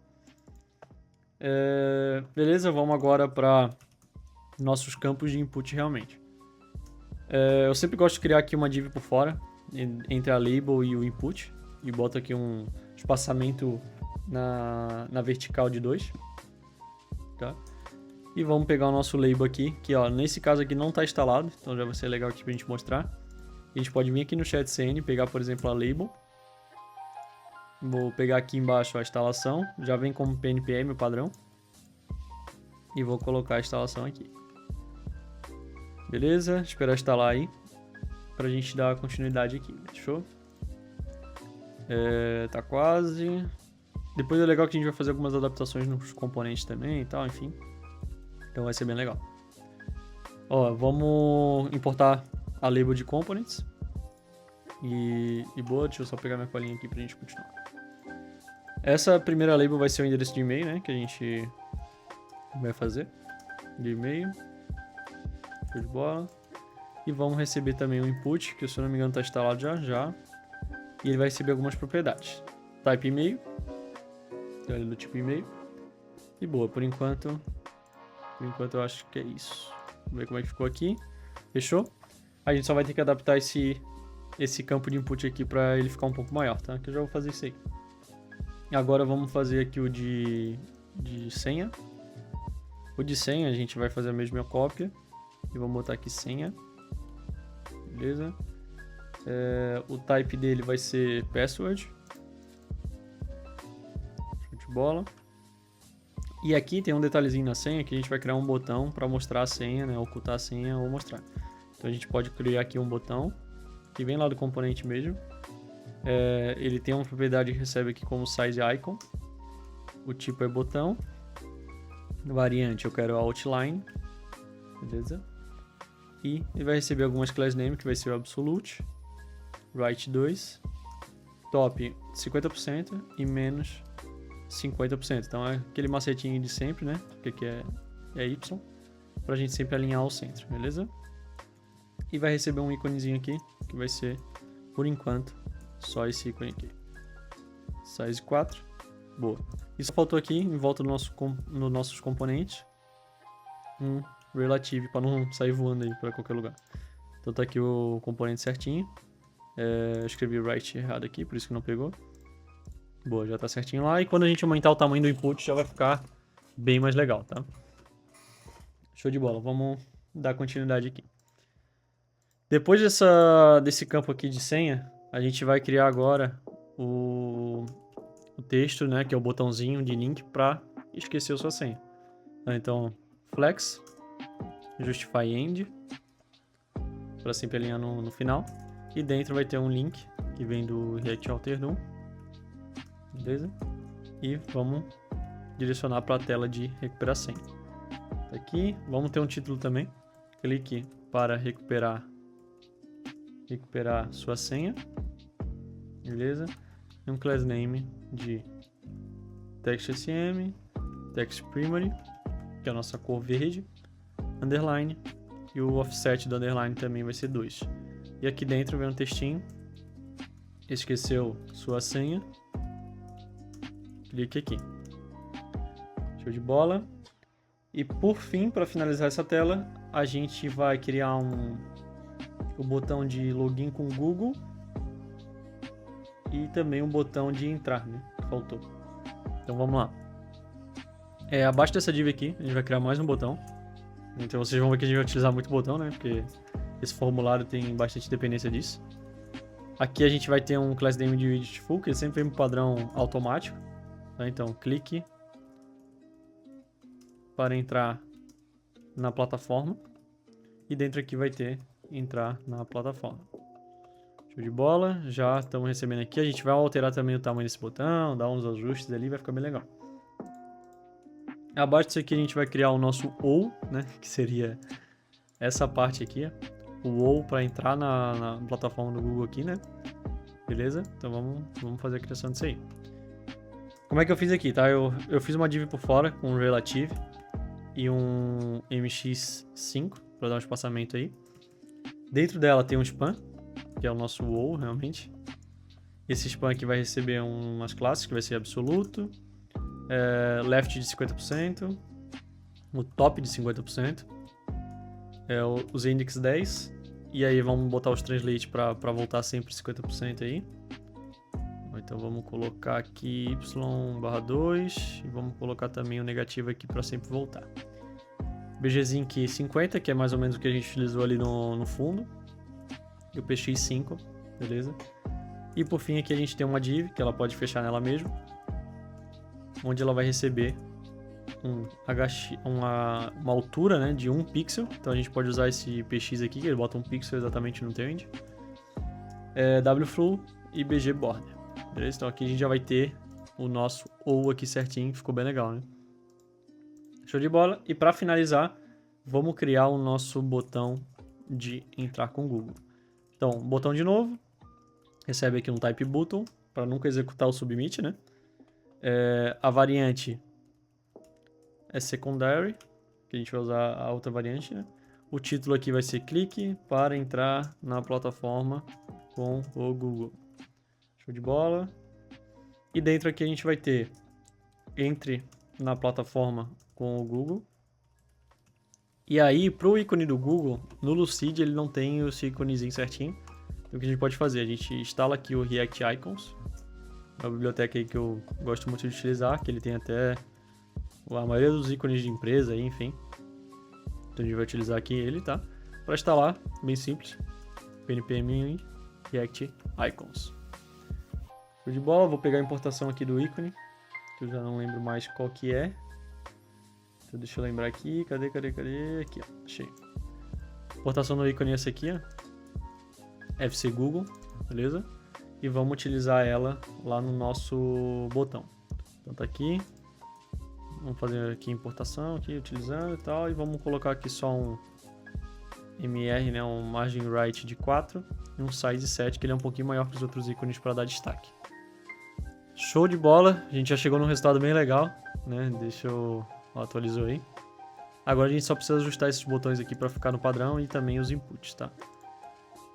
Beleza, vamos agora para nossos campos de input realmente. Eu sempre gosto de criar aqui uma div por fora, entre a label e o input. E boto aqui um espaçamento na vertical de 2. Tá? E vamos pegar o nosso label aqui, que ó, nesse caso aqui não está instalado, então já vai ser legal aqui pra gente mostrar. A gente pode vir aqui no chat CN, pegar por exemplo a label. Vou pegar aqui embaixo a instalação, já vem como PNPM o padrão. E vou colocar a instalação aqui. Beleza? Esperar instalar aí, pra gente dar continuidade aqui, fechou? Tá quase. Depois é legal que a gente vai fazer algumas adaptações nos componentes também e tal, enfim. Então vai ser bem legal. Ó, vamos importar a label de components. E boa, deixa eu só pegar minha colinha aqui pra gente continuar. Essa primeira label vai ser o endereço de e-mail, né? Que a gente vai fazer. De e-mail. Show de bola. E vamos receber também o input, que se eu não me engano está instalado já. E ele vai receber algumas propriedades. Type e-mail. Então ele é do tipo e-mail. E boa, por enquanto eu acho que é isso. Vamos ver como é que ficou aqui. Fechou? A gente só vai ter que adaptar esse campo de input aqui para ele ficar um pouco maior, tá? Que eu já vou fazer isso aí. Agora vamos fazer aqui o de senha. O de senha a gente vai fazer a mesma cópia. E vamos botar aqui senha. Beleza? O type dele vai ser password. Show de bola. E aqui tem um detalhezinho na senha que a gente vai criar um botão para mostrar a senha, né? Ocultar a senha ou mostrar. Então a gente pode criar aqui um botão que vem lá do componente mesmo. Ele tem uma propriedade que recebe aqui como size icon. O tipo é botão. Variante eu quero outline. Beleza? E ele vai receber algumas class name que vai ser o absolute. Right 2. Top 50% e menos 50%. Então é aquele macetinho de sempre, né? O que é Y. Pra gente sempre alinhar ao centro, beleza? E vai receber um íconezinho aqui, que vai ser, por enquanto, só esse ícone aqui. Size 4. Boa. Isso faltou aqui, em volta do nos nossos componentes, um relative, para não sair voando aí para qualquer lugar. Então tá aqui o componente certinho. Eu escrevi write errado aqui, por isso que não pegou. Boa, já tá certinho lá. E quando a gente aumentar o tamanho do input, já vai ficar bem mais legal, tá? Show de bola. Vamos dar continuidade aqui. Depois desse campo aqui de senha, a gente vai criar agora o texto, né? Que é o botãozinho de link para esquecer a sua senha. Então, flex, justify end, para sempre alinhar no final. E dentro vai ter um link que vem do React Alter Do. Beleza? E vamos direcionar para a tela de recuperar senha. Tá aqui, vamos ter um título também. Clique para recuperar sua senha. Beleza? E um class name de text.sm, text primary, que é a nossa cor verde, underline, e o offset do underline também vai ser 2. E aqui dentro vem um textinho. Esqueceu sua senha? Clique aqui. Show de bola. E por fim, para finalizar essa tela, a gente vai criar o botão de login com o Google e também um botão de entrar, né? Faltou. Então vamos lá. Abaixo dessa div aqui, a gente vai criar mais um botão. Então vocês vão ver que a gente vai utilizar muito botão, né? Porque esse formulário tem bastante dependência disso. Aqui a gente vai ter um class name de widget full, que sempre vem um padrão automático. Tá? Então clique para entrar na plataforma. E dentro aqui vai ter entrar na plataforma. Show de bola. Já estamos recebendo aqui. A gente vai alterar também o tamanho desse botão, dar uns ajustes ali, vai ficar bem legal. Abaixo disso aqui a gente vai criar o nosso OU, né? Que seria essa parte aqui, ó. O OU para entrar na plataforma do Google aqui, né? Beleza? Então vamos fazer a criação disso aí. Como é que eu fiz aqui, tá? Eu fiz uma div por fora com um relative e um mx5 para dar um espaçamento aí. Dentro dela tem um span, que é o nosso OU, realmente. Esse span aqui vai receber umas classes, que vai ser absoluto, left de 50%, o top de 50%, os index 10, e aí vamos botar os translate para voltar sempre 50% aí. Então vamos colocar aqui y/2 e vamos colocar também o negativo aqui para sempre voltar. BGzinc 50, que é mais ou menos o que a gente utilizou ali no fundo. E o px5, beleza? E por fim aqui a gente tem uma div, que ela pode fechar nela mesmo, onde ela vai receber uma altura, né, de 1 pixel. Então a gente pode usar esse px aqui, que ele bota 1 pixel exatamente no end. wflow e bgborder. Beleza? Então aqui a gente já vai ter o nosso OU aqui certinho, ficou bem legal, né? Show de bola. E para finalizar, vamos criar o nosso botão de entrar com o Google. Então, botão de novo, recebe aqui um type button, para nunca executar o submit, né? A variante é secondary, que a gente vai usar a outra variante, né? O título aqui vai ser clique para entrar na plataforma com o Google. Show de bola. E dentro aqui a gente vai ter entre na plataforma com o Google. E aí, para o ícone do Google, no Lucid ele não tem esse íconezinho certinho. Então o que a gente pode fazer? A gente instala aqui o React Icons. uma biblioteca aí que eu gosto muito de utilizar, que ele tem até a maioria dos ícones de empresa aí, enfim. Então a gente vai utilizar aqui ele, tá? Para instalar, bem simples, npm react icons. Show de bola, vou pegar a importação aqui do ícone, que eu já não lembro mais qual que é. Então deixa eu lembrar aqui, cadê? Aqui, ó, achei. Importação do ícone é essa aqui, ó. FC Google, beleza? E vamos utilizar ela lá no nosso botão. Então tá aqui. Vamos fazer aqui importação, aqui utilizando e tal. E vamos colocar aqui só um MR, né? Um margin right de 4 e um size 7, que ele é um pouquinho maior que os outros ícones para dar destaque. Show de bola, a gente já chegou num resultado bem legal, né? Deixa eu atualizar aí. Agora a gente só precisa ajustar esses botões aqui para ficar no padrão e também os inputs, tá?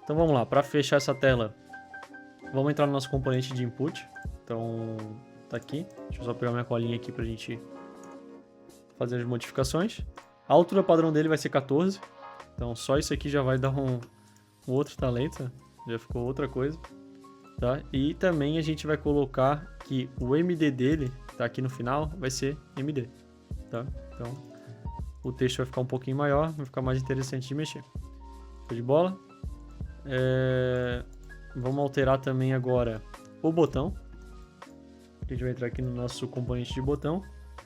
Então vamos lá, para fechar essa tela, vamos entrar no nosso componente de input. Então tá aqui, deixa eu só pegar minha colinha aqui pra gente fazer as modificações. A altura padrão dele vai ser 14, então só isso aqui já vai dar um outro talento, já ficou outra coisa. Tá? E também a gente vai colocar que o MD dele, tá aqui no final, vai ser MD, tá? Então, o texto vai ficar um pouquinho maior, vai ficar mais interessante de mexer. Show de bola? Vamos alterar também agora o botão. A gente vai entrar aqui no nosso componente de botão.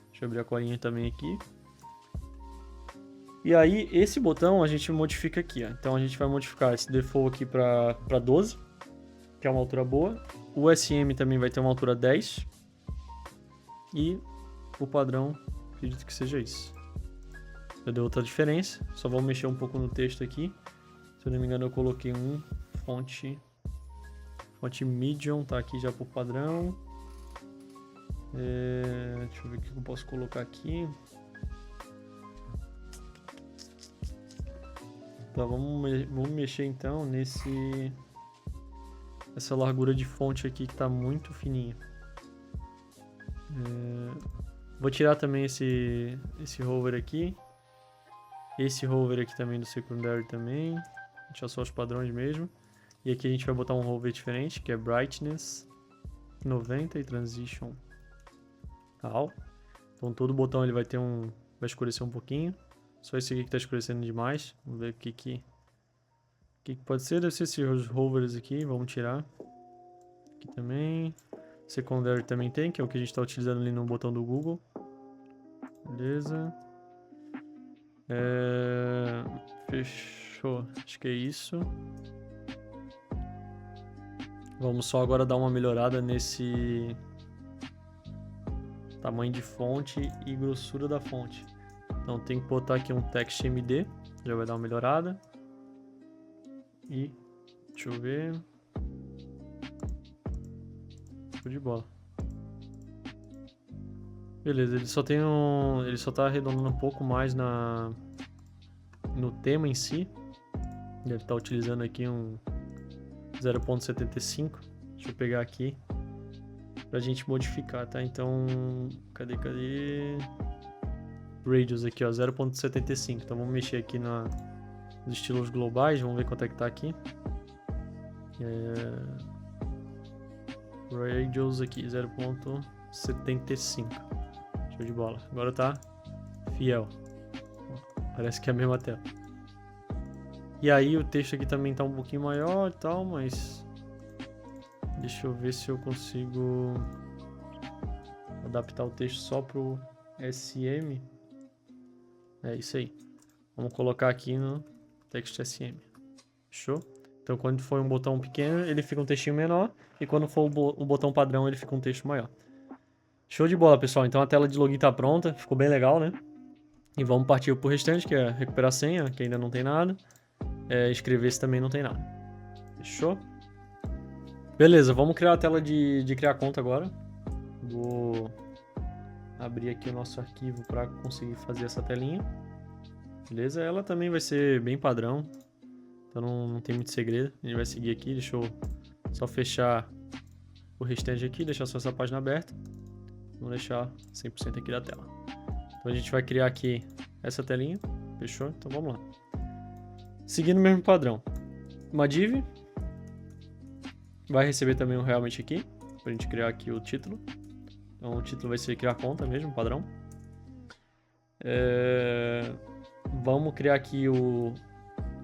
Deixa eu abrir a colinha também aqui. E aí, esse botão a gente modifica aqui, ó. Então, a gente vai modificar esse default aqui para 12. Que é uma altura boa. O SM também vai ter uma altura 10. E o padrão, acredito que seja isso. Já deu outra diferença. Só vou mexer um pouco no texto aqui. Se eu não me engano, eu coloquei um fonte medium, tá aqui já por padrão. Deixa eu ver o que eu posso colocar aqui. Tá, vamos mexer então essa largura de fonte aqui que tá muito fininha. Vou tirar também esse hover aqui. Esse hover aqui também do secondary também. Deixar só os padrões mesmo. E aqui a gente vai botar um hover diferente, que é brightness 90 e transition all. Então todo botão ele vai escurecer um pouquinho. Só esse aqui que tá escurecendo demais. Vamos ver o que pode ser. Deve ser esses hovers aqui. Vamos tirar. Aqui também. Secondary também tem, que é o que a gente está utilizando ali no botão do Google. Beleza. Fechou. Acho que é isso. Vamos só agora dar uma melhorada nesse tamanho de fonte e grossura da fonte. Então tem que botar aqui um text MD. Já vai dar uma melhorada. E deixa eu ver. Show de bola. Beleza, ele só tá arredondando um pouco mais no tema em si. Ele tá utilizando aqui um 0.75. Deixa eu pegar aqui pra gente modificar, tá? Então, cadê? Radius aqui, ó, 0.75. Então vamos mexer aqui nos estilos globais, vamos ver quanto é que tá aqui. Radius aqui, 0.75. Show de bola. Agora tá fiel. Parece que é a mesma tela. E aí o texto aqui também tá um pouquinho maior e tal, mas deixa eu ver se eu consigo adaptar o texto só pro SM. É isso aí. Vamos colocar aqui no text SM. Show? Então quando for um botão pequeno, ele fica um textinho menor. E quando for o botão padrão, ele fica um texto maior. Show de bola, pessoal. Então a tela de login tá pronta. Ficou bem legal, né? E vamos partir pro restante, que é recuperar a senha, que ainda não tem nada. Escrever-se também não tem nada. Fechou? Beleza, vamos criar a tela de criar conta agora. Vou abrir aqui o nosso arquivo para conseguir fazer essa telinha. Beleza? Ela também vai ser bem padrão. Então não tem muito segredo. A gente vai seguir aqui. Deixa eu só fechar o restante aqui. Deixar só essa página aberta. Vamos deixar 100% aqui da tela. Então a gente vai criar aqui essa telinha. Fechou? Então vamos lá. Seguindo o mesmo padrão. Uma div. Vai receber também um realmente aqui. pra gente criar aqui o título. Então o título vai ser criar conta mesmo, padrão. Vamos criar aqui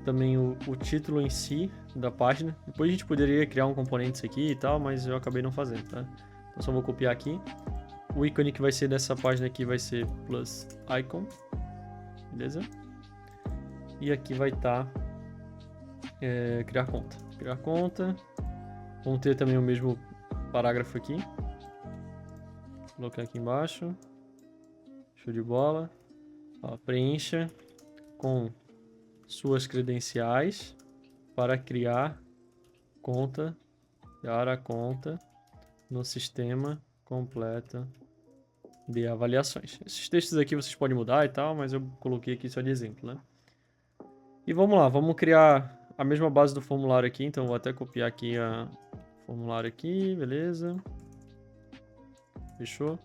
também o título em si da página. Depois a gente poderia criar um componente aqui e tal, mas eu acabei não fazendo, tá? Então só vou copiar aqui. O ícone que vai ser dessa página aqui vai ser plus icon, beleza? E aqui vai estar criar conta. Criar conta. Vamos ter também o mesmo parágrafo aqui. Vou colocar aqui embaixo. Show de bola. Ó, preencha com suas credenciais para criar conta no sistema completo de avaliações. Esses textos aqui vocês podem mudar e tal, mas eu coloquei aqui só de exemplo, né? E vamos lá, vamos criar a mesma base do formulário aqui, então vou até copiar aqui o formulário aqui, beleza? Fechou?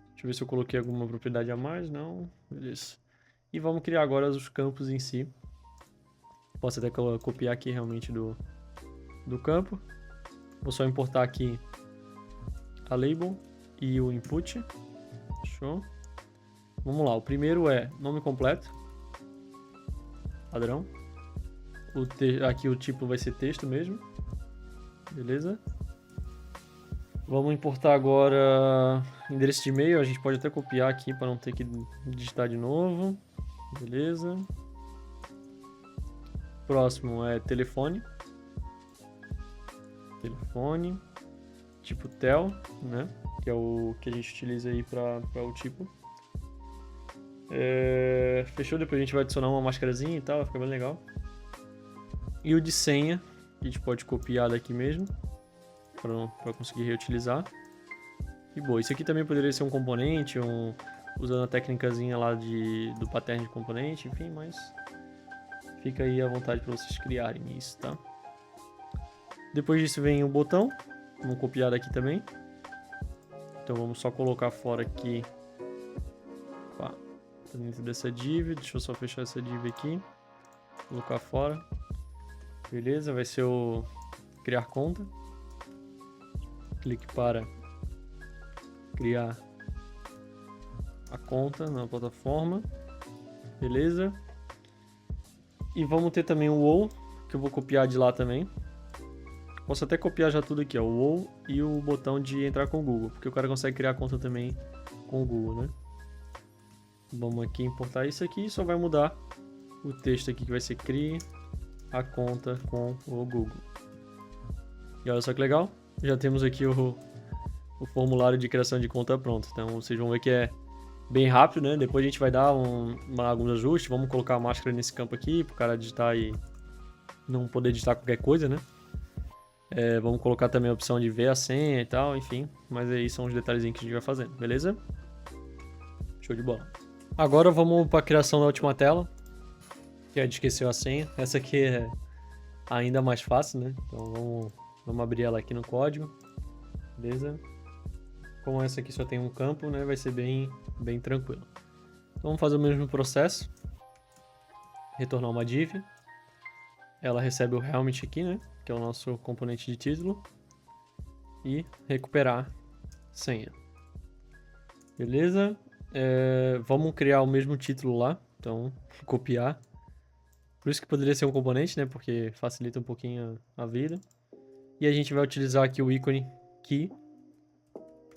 Deixa eu ver se eu coloquei alguma propriedade a mais, não, beleza. E vamos criar agora os campos em si. Posso até copiar aqui realmente do campo. Vou só importar aqui a label e o input. Show. Vamos lá, o primeiro é nome completo. Padrão. Aqui o tipo vai ser texto mesmo. Beleza. Vamos importar agora endereço de e-mail. A gente pode até copiar aqui para não ter que digitar de novo. Beleza. Próximo é telefone. Telefone. Tipo tel, né? Que é o que a gente utiliza aí para o tipo. Fechou? Depois a gente vai adicionar uma máscarazinha e tal, vai ficar bem legal. E o de senha, a gente pode copiar daqui mesmo, para conseguir reutilizar. E boa, isso aqui também poderia ser um componente, usando a técnicazinha lá do pattern de componente, enfim, mas fica aí à vontade para vocês criarem isso, tá? Depois disso vem o botão, vamos copiar daqui também. Então vamos só colocar fora aqui, tá dentro dessa div, deixa eu só fechar essa div aqui, colocar fora, beleza, vai ser o criar conta, clique para criar a conta na plataforma, beleza, e vamos ter também o WoW, que eu vou copiar de lá também. Posso até copiar já tudo aqui, ó, o WoW e o botão de entrar com o Google, porque o cara consegue criar conta também com o Google, né? Vamos aqui importar isso aqui e só vai mudar o texto aqui que vai ser crie a conta com o Google. E olha só que legal, já temos aqui o formulário de criação de conta pronto. Então vocês vão ver que é bem rápido, né? Depois a gente vai dar alguns ajustes, vamos colocar a máscara nesse campo aqui para o cara digitar e não poder digitar qualquer coisa, né? Vamos colocar também a opção de ver a senha e tal, enfim. Mas aí são os detalhezinhos que a gente vai fazendo, beleza? Show de bola. Agora vamos para a criação da última tela, que é de esquecer a senha. Essa aqui é ainda mais fácil, né? Então vamos abrir ela aqui no código, beleza? Como essa aqui só tem um campo, né? Vai ser bem tranquilo. Então vamos fazer o mesmo processo. Retornar uma div. Ela recebe o helmet aqui, né? Que é o nosso componente de título, e recuperar senha. Beleza? Vamos criar o mesmo título lá, então copiar. Por isso que poderia ser um componente, né? Porque facilita um pouquinho a vida. E a gente vai utilizar aqui o ícone key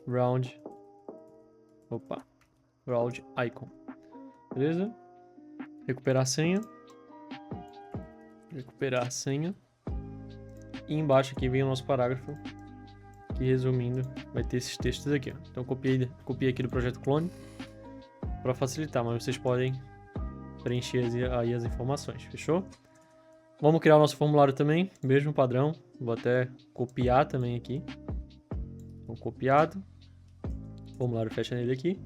round icon. Beleza? Recuperar a senha. Recuperar a senha. E embaixo aqui vem o nosso parágrafo, que resumindo vai ter esses textos aqui, ó. Então copiei aqui do projeto clone para facilitar, mas vocês podem preencher aí as informações, fechou? Vamos criar o nosso formulário também, mesmo padrão, vou até copiar também aqui. Então copiado, o formulário fecha nele aqui.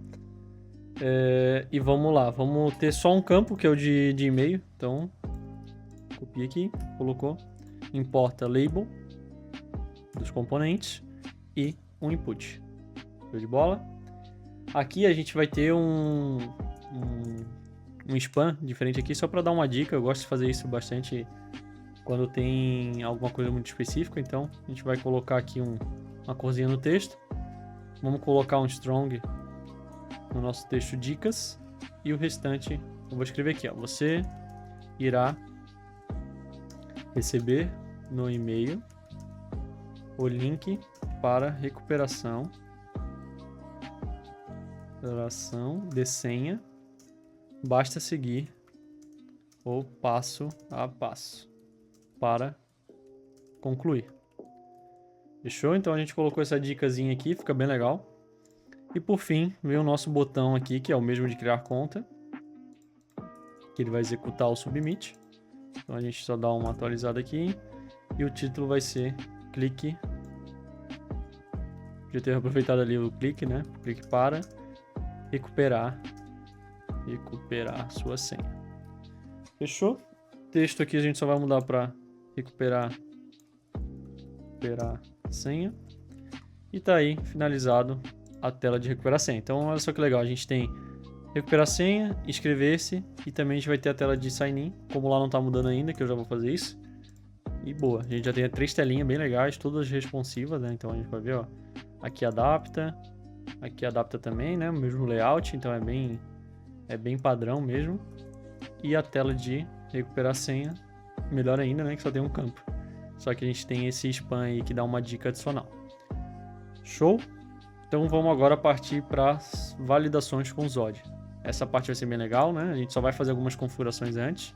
E vamos lá, vamos ter só um campo que é o de e-mail, então copia aqui, colocou. Importa label dos componentes e um input. Show de bola? Aqui a gente vai ter um span diferente aqui, só para dar uma dica. Eu gosto de fazer isso bastante quando tem alguma coisa muito específica. Então a gente vai colocar aqui uma corzinha no texto. Vamos colocar um strong no nosso texto dicas. E o restante eu vou escrever aqui, ó. Você irá receber no e-mail o link para recuperação de senha. Basta seguir o passo a passo para concluir. Fechou? Então a gente colocou essa dicasinha aqui, fica bem legal. E por fim, vem o nosso botão aqui, que é o mesmo de criar conta, que ele vai executar o submit. Então a gente só dá uma atualizada aqui e o título vai ser clique. Já ter aproveitado ali o clique, né? Clique para recuperar sua senha. Fechou? Texto aqui a gente só vai mudar para recuperar senha. E tá aí finalizado a tela de recuperar senha. Então olha só que legal, a gente tem recuperar senha, inscrever-se e também a gente vai ter a tela de sign in, como lá não tá mudando ainda, que eu já vou fazer isso. E boa, a gente já tem 3 telinhas bem legais, todas responsivas, né? Então a gente vai ver, ó, aqui adapta também, né? O mesmo layout, então é bem padrão mesmo. E a tela de recuperar senha, melhor ainda, né? Que só tem um campo. Só que a gente tem esse spam aí que dá uma dica adicional. Show? Então vamos agora partir para as validações com o Zod. Essa parte vai ser bem legal, né? A gente só vai fazer algumas configurações antes,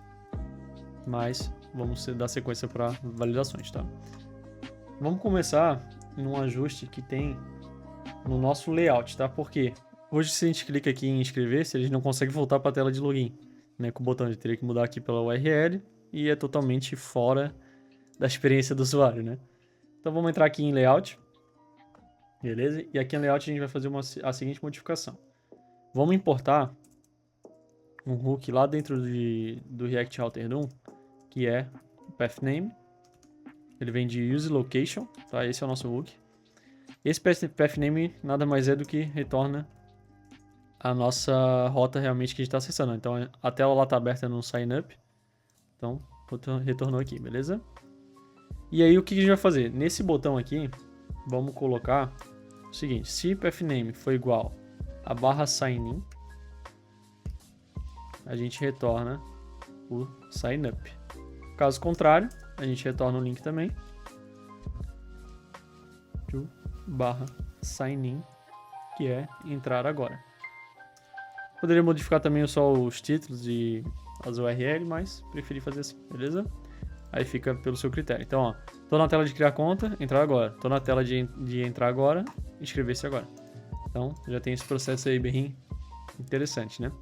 mas vamos dar sequência para validações, tá? Vamos começar num ajuste que tem no nosso layout, tá? Porque hoje se a gente clica aqui em inscrever-se, ele não consegue voltar para a tela de login, né? Com o botão, a gente teria que mudar aqui pela URL e é totalmente fora da experiência do usuário, né? Então vamos entrar aqui em layout. Beleza? E aqui em layout a gente vai fazer a seguinte modificação. Vamos importar um hook lá dentro do React Router DOM, que é o path name. Ele vem de use location, tá? Esse é o nosso hook. Esse path name nada mais é do que retorna a nossa rota realmente que a gente está acessando. Então a tela lá está aberta no sign up. Então retornou aqui, beleza? E aí o que a gente vai fazer? Nesse botão aqui, vamos colocar o seguinte: se pathname for igual a barra sign in, a gente retorna o sign up. Caso contrário, a gente retorna o link também do barra sign in, que é entrar agora. Poderia modificar também só os títulos e as URL, mas preferi fazer assim, beleza? Aí fica pelo seu critério. Então, ó, tô na tela de criar conta, entrar agora. Tô na tela de entrar agora, inscrever-se agora. Então, já tem esse processo aí bem interessante, né?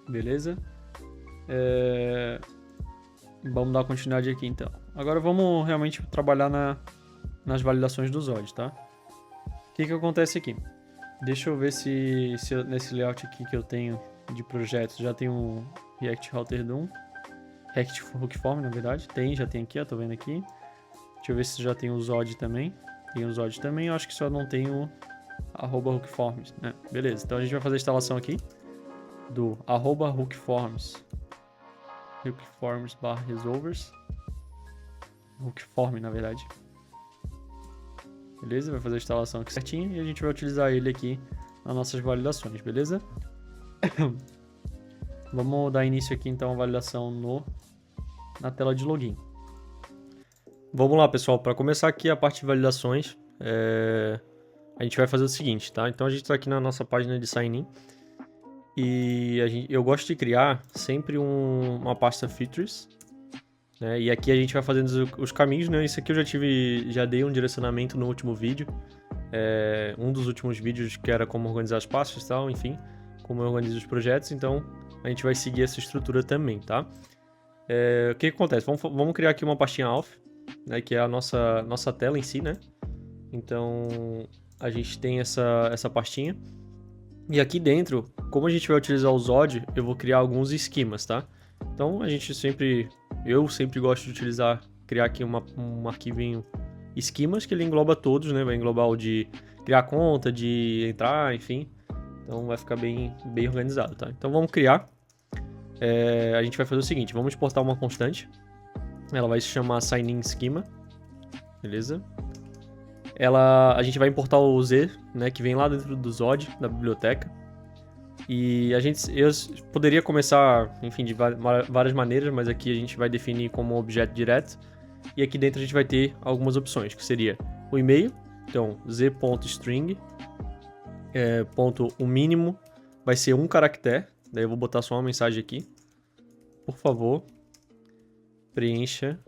Beleza? Vamos dar continuidade aqui, então. Agora vamos realmente trabalhar nas validações do Zod, tá? O que acontece aqui? Deixa eu ver se nesse layout aqui que eu tenho de projetos já tem um React Router DOM. React Hookform, na verdade. Já tem aqui, ó, tô vendo aqui. Deixa eu ver se já tem o Zod também. Tem o Zod também, eu acho que só não tem o @hookforms, né? Beleza, então a gente vai fazer a instalação aqui do @hookforms /resolvers hookform, na verdade. Beleza, vai fazer a instalação aqui certinho e a gente vai utilizar ele aqui nas nossas validações, beleza? Vamos dar início aqui então à validação na tela de login. Vamos lá, pessoal, para começar aqui a parte de validações, a gente vai fazer o seguinte, tá? Então a gente está aqui na nossa página de sign in e eu gosto de criar sempre uma pasta features, né? E aqui a gente vai fazendo os caminhos, né? Isso aqui eu já dei um direcionamento no último vídeo, um dos últimos vídeos, que era como organizar as pastas e tal, enfim, como eu organizo os projetos. Então a gente vai seguir essa estrutura também, tá? O que acontece? Vamos criar aqui uma pastinha auth, né, que é a nossa tela em si, né? Então a gente tem essa pastinha. E aqui dentro, como a gente vai utilizar o Zod, eu vou criar alguns esquemas, tá? Então eu sempre gosto de criar aqui um arquivinho esquemas, que ele engloba todos, né? Vai englobar o de criar conta, de entrar, enfim. Então vai ficar bem organizado, tá? Então vamos criar. A gente vai fazer o seguinte, vamos exportar uma constante. Ela vai se chamar sign-in schema, beleza? a gente vai importar o Z, né, que vem lá dentro do Zod, da biblioteca. E eu poderia começar, enfim, de várias maneiras, mas aqui a gente vai definir como um objeto direto. E aqui dentro a gente vai ter algumas opções, que seria o e-mail, então z.string, ponto, o mínimo vai ser um caractere, daí eu vou botar só uma mensagem aqui. Por favor, preencha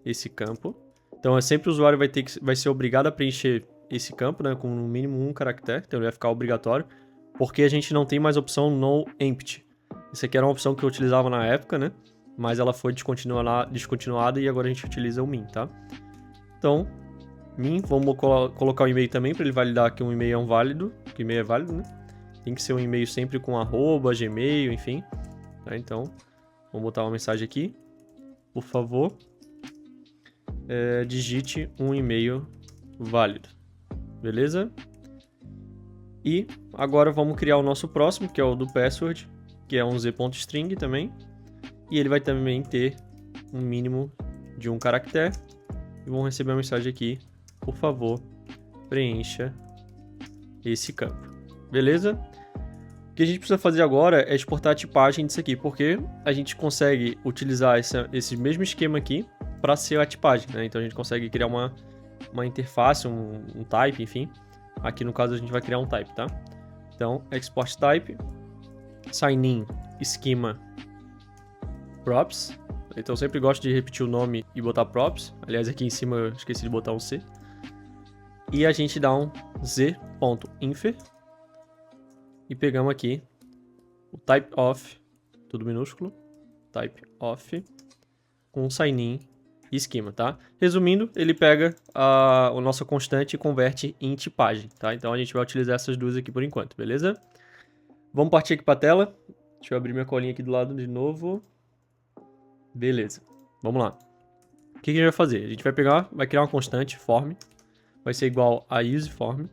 esse campo. Então sempre o usuário vai ser obrigado a preencher esse campo, né, com no mínimo um caractere, então ele vai ficar obrigatório, porque a gente não tem mais a opção no empty. Isso aqui era uma opção que eu utilizava na época, né, mas ela foi descontinuada e agora a gente utiliza o min, tá? Então, min, vamos colocar o e-mail também para ele validar que um e-mail é válido, que o e-mail é válido, né? Tem que ser um e-mail sempre com arroba, gmail, enfim. Tá? Então, vamos botar uma mensagem aqui. Por favor, digite um e-mail válido. Beleza? E agora vamos criar o nosso próximo, que é o do password, que é um z.string também. E ele vai também ter um mínimo de um caractere. E vamos receber uma mensagem aqui. Por favor, preencha esse campo. Beleza? O que a gente precisa fazer agora é exportar a tipagem disso aqui, porque a gente consegue utilizar esse mesmo esquema aqui para ser a tipagem, né? Então a gente consegue criar uma interface, um type, enfim. Aqui no caso a gente vai criar um type, tá? Então, export type, sign in, schema, props. Então eu sempre gosto de repetir o nome e botar props. Aliás, aqui em cima eu esqueci de botar um C. E a gente dá um z.infer. E pegamos aqui o type of, tudo minúsculo, type of, com sign in e esquema, tá? Resumindo, ele pega a nossa constante e converte em tipagem, tá? Então a gente vai utilizar essas duas aqui por enquanto, beleza? Vamos partir aqui para a tela. Deixa eu abrir minha colinha aqui do lado de novo. Beleza, vamos lá. O que a gente vai fazer? A gente vai criar uma constante, form, vai ser igual a useForm.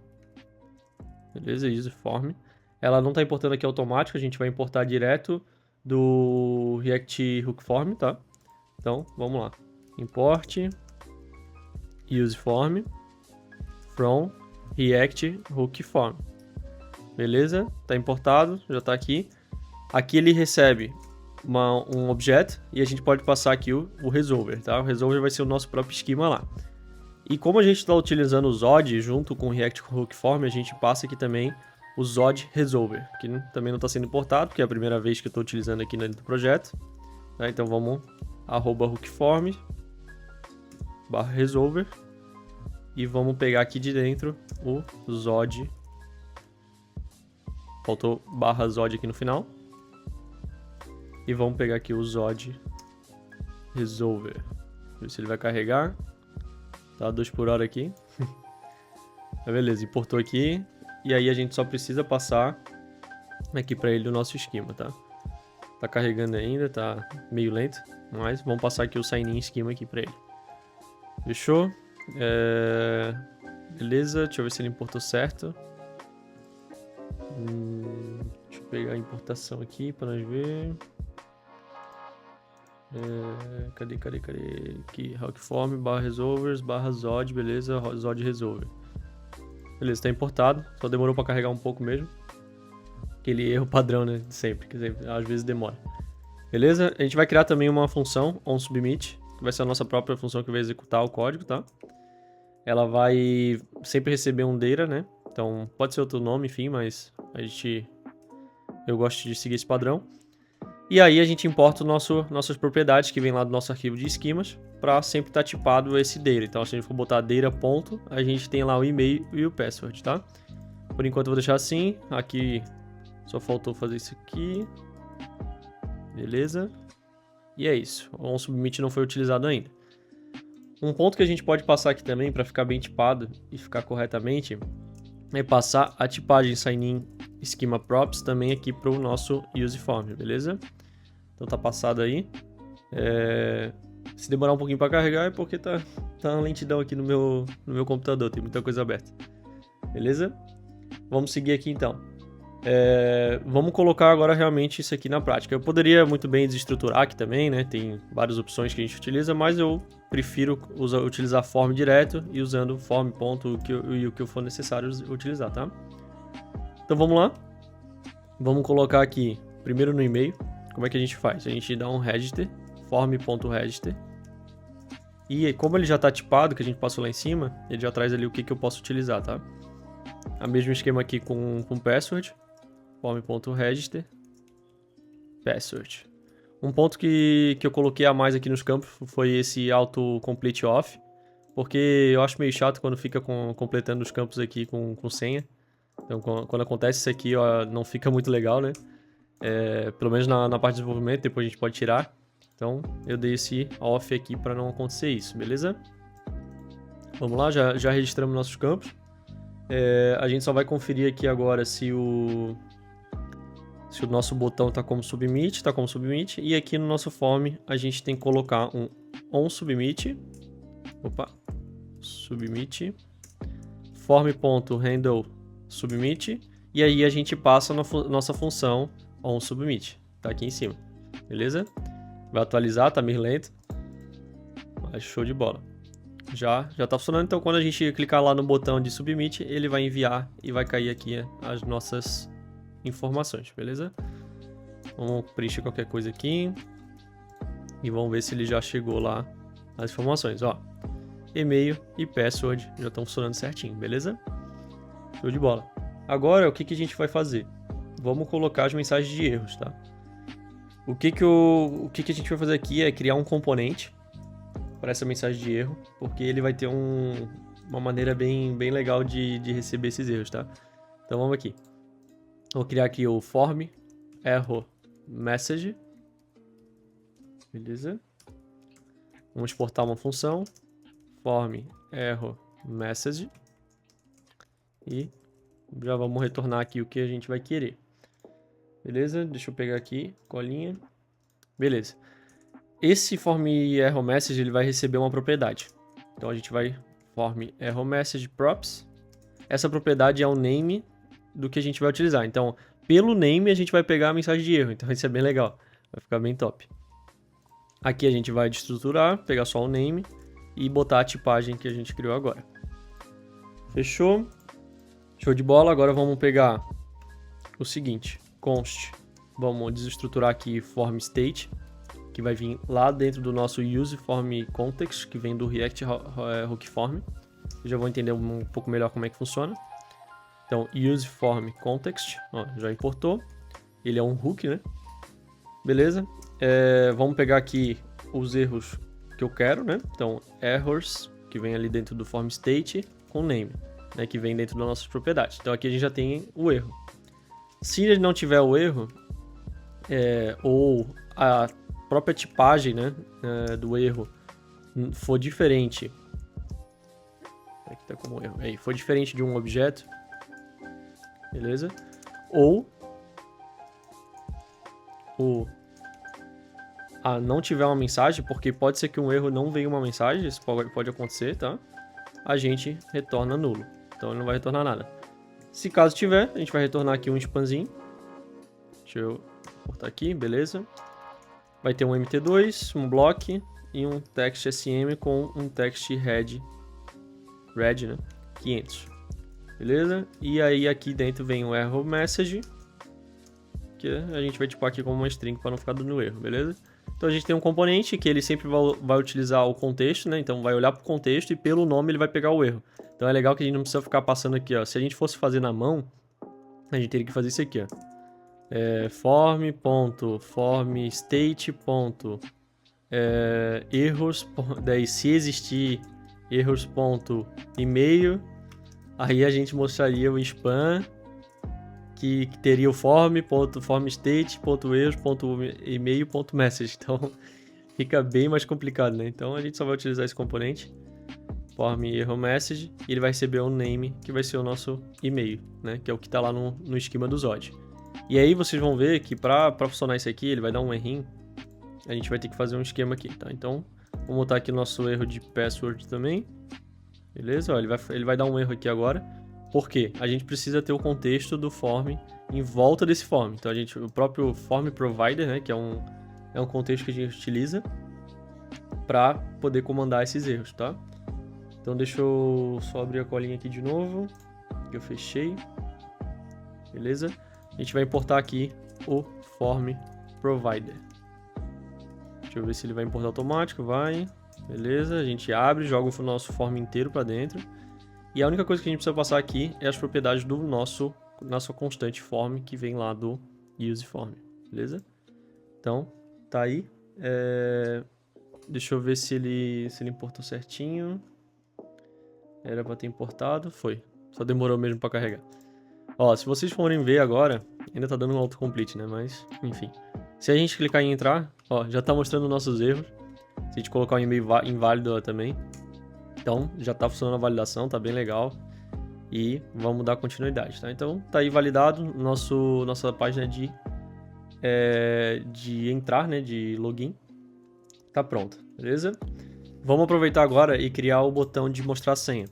Beleza, useForm. Ela não está importando aqui automático, a gente vai importar direto do React Hook Form, tá? Então, vamos lá. Import useForm from React Hook Form. Beleza? Está importado, já está aqui. Aqui ele recebe um objeto e a gente pode passar aqui o resolver, tá? O resolver vai ser o nosso próprio esquema lá. E como a gente está utilizando o Zod junto com o React Hook Form, a gente passa aqui também o Zod Resolver, que também não está sendo importado, porque é a primeira vez que eu estou utilizando aqui dentro do projeto. Tá? Então vamos @hookform /resolver e vamos pegar aqui de dentro o Zod. Faltou /Zod aqui no final. E vamos pegar aqui o Zod Resolver. Ver se ele vai carregar. Tá 2 por hora aqui. Beleza, importou aqui. E aí a gente só precisa passar aqui para ele o nosso esquema, tá? Tá carregando ainda, tá meio lento, mas vamos passar aqui o sign in esquema aqui para ele. Fechou? Beleza, deixa eu ver se ele importou certo. Deixa eu pegar a importação aqui para nós ver. Cadê? Aqui, Hookform, /resolvers, /zod, beleza, Zod Resolver. Beleza, tá importado, só demorou para carregar um pouco mesmo. Aquele erro padrão, né, de sempre, que às vezes demora. Beleza? A gente vai criar também uma função, onSubmit, que vai ser a nossa própria função que vai executar o código, tá? Ela vai sempre receber um data, né? Então, pode ser outro nome, enfim, mas eu gosto de seguir esse padrão. E aí a gente importa nossas propriedades que vem lá do nosso arquivo de esquemas para sempre estar tipado esse data. Então, se a gente for botar data ponto, a gente tem lá o e-mail e o password, tá? Por enquanto eu vou deixar assim. Aqui só faltou fazer isso aqui. Beleza. E é isso. O onSubmit não foi utilizado ainda. Um ponto que a gente pode passar aqui também para ficar bem tipado e ficar corretamente é passar a tipagem sign in schema props também aqui para o nosso useForm, beleza? Então tá passado aí. Se demorar um pouquinho para carregar é porque tá uma lentidão aqui no meu computador, tem muita coisa aberta. Beleza? Vamos seguir aqui então. Vamos colocar agora realmente isso aqui na prática. Eu poderia muito bem desestruturar aqui também, né? Tem várias opções que a gente utiliza, mas eu prefiro utilizar form direto e usando form ponto e o que for necessário utilizar, tá? Então vamos lá. Vamos colocar aqui primeiro no e-mail. Como é que a gente faz? A gente dá um register, form.register. E como ele já está tipado, que a gente passou lá em cima, ele já traz ali o que eu posso utilizar, tá? O mesmo esquema aqui com password, form.register, password. Um ponto que eu coloquei a mais aqui nos campos foi esse auto-complete off, porque eu acho meio chato quando fica completando os campos aqui com senha. Então, quando acontece isso aqui, ó, não fica muito legal, né? Pelo menos na parte de desenvolvimento, depois a gente pode tirar. Então, eu dei esse off aqui para não acontecer isso, beleza? Vamos lá, já registramos nossos campos. A gente só vai conferir aqui agora se o nosso botão está como submit, e aqui no nosso form a gente tem que colocar um onSubmit, submit, form.handle submit, e aí a gente passa a nossa função onSubmit, tá aqui em cima, beleza? Vai atualizar, tá meio lento, mas show de bola. Já tá funcionando, então quando a gente clicar lá no botão de submit, ele vai enviar e vai cair aqui as nossas informações, beleza? Vamos preencher qualquer coisa aqui e vamos ver se ele já chegou lá as informações, ó. E-mail e password já estão funcionando certinho, beleza? Show de bola. Agora, o que a gente vai fazer? Vamos colocar as mensagens de erros, tá? O que a gente vai fazer aqui é criar um componente para essa mensagem de erro, porque ele vai ter uma maneira bem legal de receber esses erros, tá? Então vamos aqui. Vou criar aqui o form error message, beleza? Vamos exportar uma função form error message e já vamos retornar aqui o que a gente vai querer, beleza? Deixa eu pegar aqui, colinha, beleza. Esse form error message ele vai receber uma propriedade, então a gente vai form error message props. Essa propriedade é o name do que a gente vai utilizar, então pelo name a gente vai pegar a mensagem de erro, então isso é bem legal, vai ficar bem top. Aqui a gente vai destruturar, pegar só o name e botar a tipagem que a gente criou agora. Fechou? Show de bola. Agora vamos pegar o seguinte, const, vamos desestruturar aqui form state, que vai vir lá dentro do nosso use form context, que vem do React Hook Form. Vocês já vão entender um pouco melhor como é que funciona. Então, use form context, ó, já importou. Ele é um hook, né? Beleza. Vamos pegar aqui os erros que eu quero, né? Então, errors, que vem ali dentro do form state, com name, né? Que vem dentro das nossas propriedades. Então, aqui a gente já tem o erro. Se ele não tiver o erro, ou a própria tipagem, né, do erro for diferente, aqui tá como erro, aí, for diferente de um objeto, beleza? Ou não tiver uma mensagem, porque pode ser que um erro não venha uma mensagem, isso pode acontecer, tá? A gente retorna nulo, então ele não vai retornar nada. Se caso tiver, a gente vai retornar aqui um spanzinho. Deixa eu cortar aqui, beleza? Vai ter um MT2, um block e um text SM com um text red, né? 500. Beleza? E aí aqui dentro vem o error message, que a gente vai tipar aqui como uma string para não ficar dando erro, beleza? Então a gente tem um componente que ele sempre vai utilizar o contexto, né? Então vai olhar para o contexto e pelo nome ele vai pegar o erro. Então é legal que a gente não precisa ficar passando aqui, ó. Se a gente fosse fazer na mão, a gente teria que fazer isso aqui, ó. Form.formState. Erros, daí se existir erros.email, aí a gente mostraria o spam que teria o form.formState.erros.email.message. Então fica bem mais complicado, né? Então a gente só vai utilizar esse componente form error message e ele vai receber um name que vai ser o nosso e-mail, né? Que é o que está lá no esquema do Zod. E aí vocês vão ver que para funcionar isso aqui, ele vai dar um errinho. A gente vai ter que fazer um esquema aqui, tá? Então, vamos botar aqui o nosso erro de password também. Beleza? Ó, ele vai dar um erro aqui agora. Por quê? A gente precisa ter o contexto do form em volta desse form. Então, o próprio form provider, né? Que é um contexto que a gente utiliza. para poder comandar esses erros, tá? Então deixa eu só abrir a colinha aqui de novo, que eu fechei. Beleza? A gente vai importar aqui o Form Provider. Deixa eu ver se ele vai importar automático, vai. Beleza, a gente abre, joga o nosso form inteiro para dentro. E a única coisa que a gente precisa passar aqui é as propriedades do nossa constante form que vem lá do useForm, beleza? Então, tá aí. Deixa eu ver se ele importou certinho. Era para ter importado, foi. Só demorou mesmo para carregar. Ó, se vocês forem ver agora, ainda tá dando um autocomplete, né? Mas, enfim. Se a gente clicar em entrar, ó, já tá mostrando nossos erros. Se a gente colocar um e-mail inválido também. Então, já tá funcionando a validação, tá bem legal. E vamos dar continuidade, tá? Então, tá aí validado nossa página de entrar, né? De login. Tá pronta, beleza? Vamos aproveitar agora e criar o botão de mostrar a senha.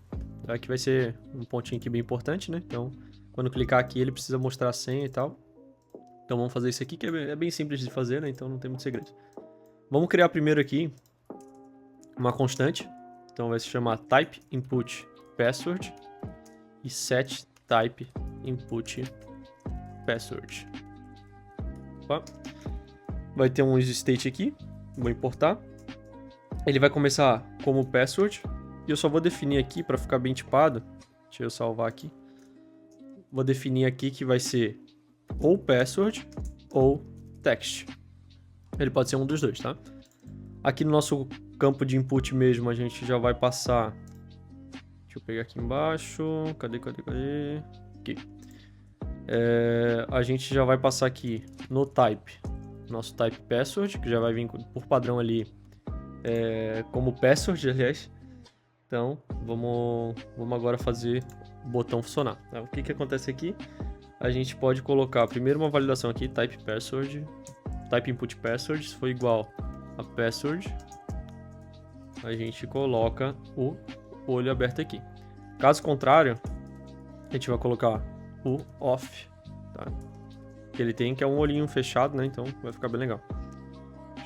Aqui vai ser um pontinho aqui bem importante, né? Então, quando clicar aqui, ele precisa mostrar a senha e tal. Então, vamos fazer isso aqui, que é bem simples de fazer, né? Então, não tem muito segredo. Vamos criar primeiro aqui uma constante. Então, vai se chamar type input password e set type input password. Opa. Vai ter um useState aqui. Vou importar. Ele vai começar como password. E eu só vou definir aqui para ficar bem tipado. Deixa eu salvar aqui. Vou definir aqui que vai ser ou password ou text. Ele pode ser um dos dois, tá? Aqui no nosso campo de input mesmo, a gente já vai passar... Deixa eu pegar aqui embaixo. Cadê? Aqui. A gente já vai passar aqui no type. Nosso type password, que já vai vir por padrão ali como password, aliás. Então, vamos agora fazer o botão funcionar. Tá? O que acontece aqui? A gente pode colocar primeiro uma validação aqui, type password, type input password, se for igual a password, a gente coloca o olho aberto aqui. Caso contrário, a gente vai colocar o off, tá? Que ele tem, que é um olhinho fechado, né? Então vai ficar bem legal.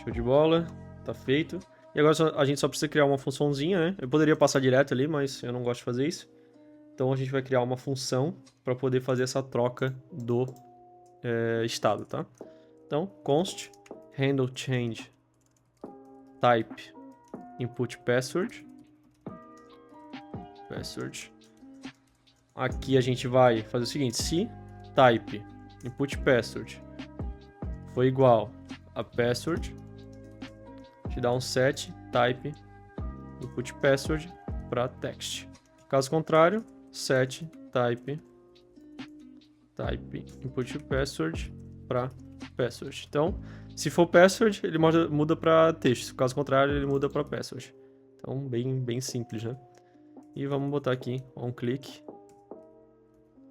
Show de bola, tá feito. E agora a gente só precisa criar uma funçãozinha, né? Eu poderia passar direto ali, mas eu não gosto de fazer isso. Então a gente vai criar uma função para poder fazer essa troca do estado, tá? Então, const handle change type input password. Aqui a gente vai fazer o seguinte: se type input password for igual a password, te dá um set type input password para text. Caso contrário, set type input password para password. Então, se for password, ele muda para texto. Caso contrário, ele muda para password. Então, bem simples, né? E vamos botar aqui um clique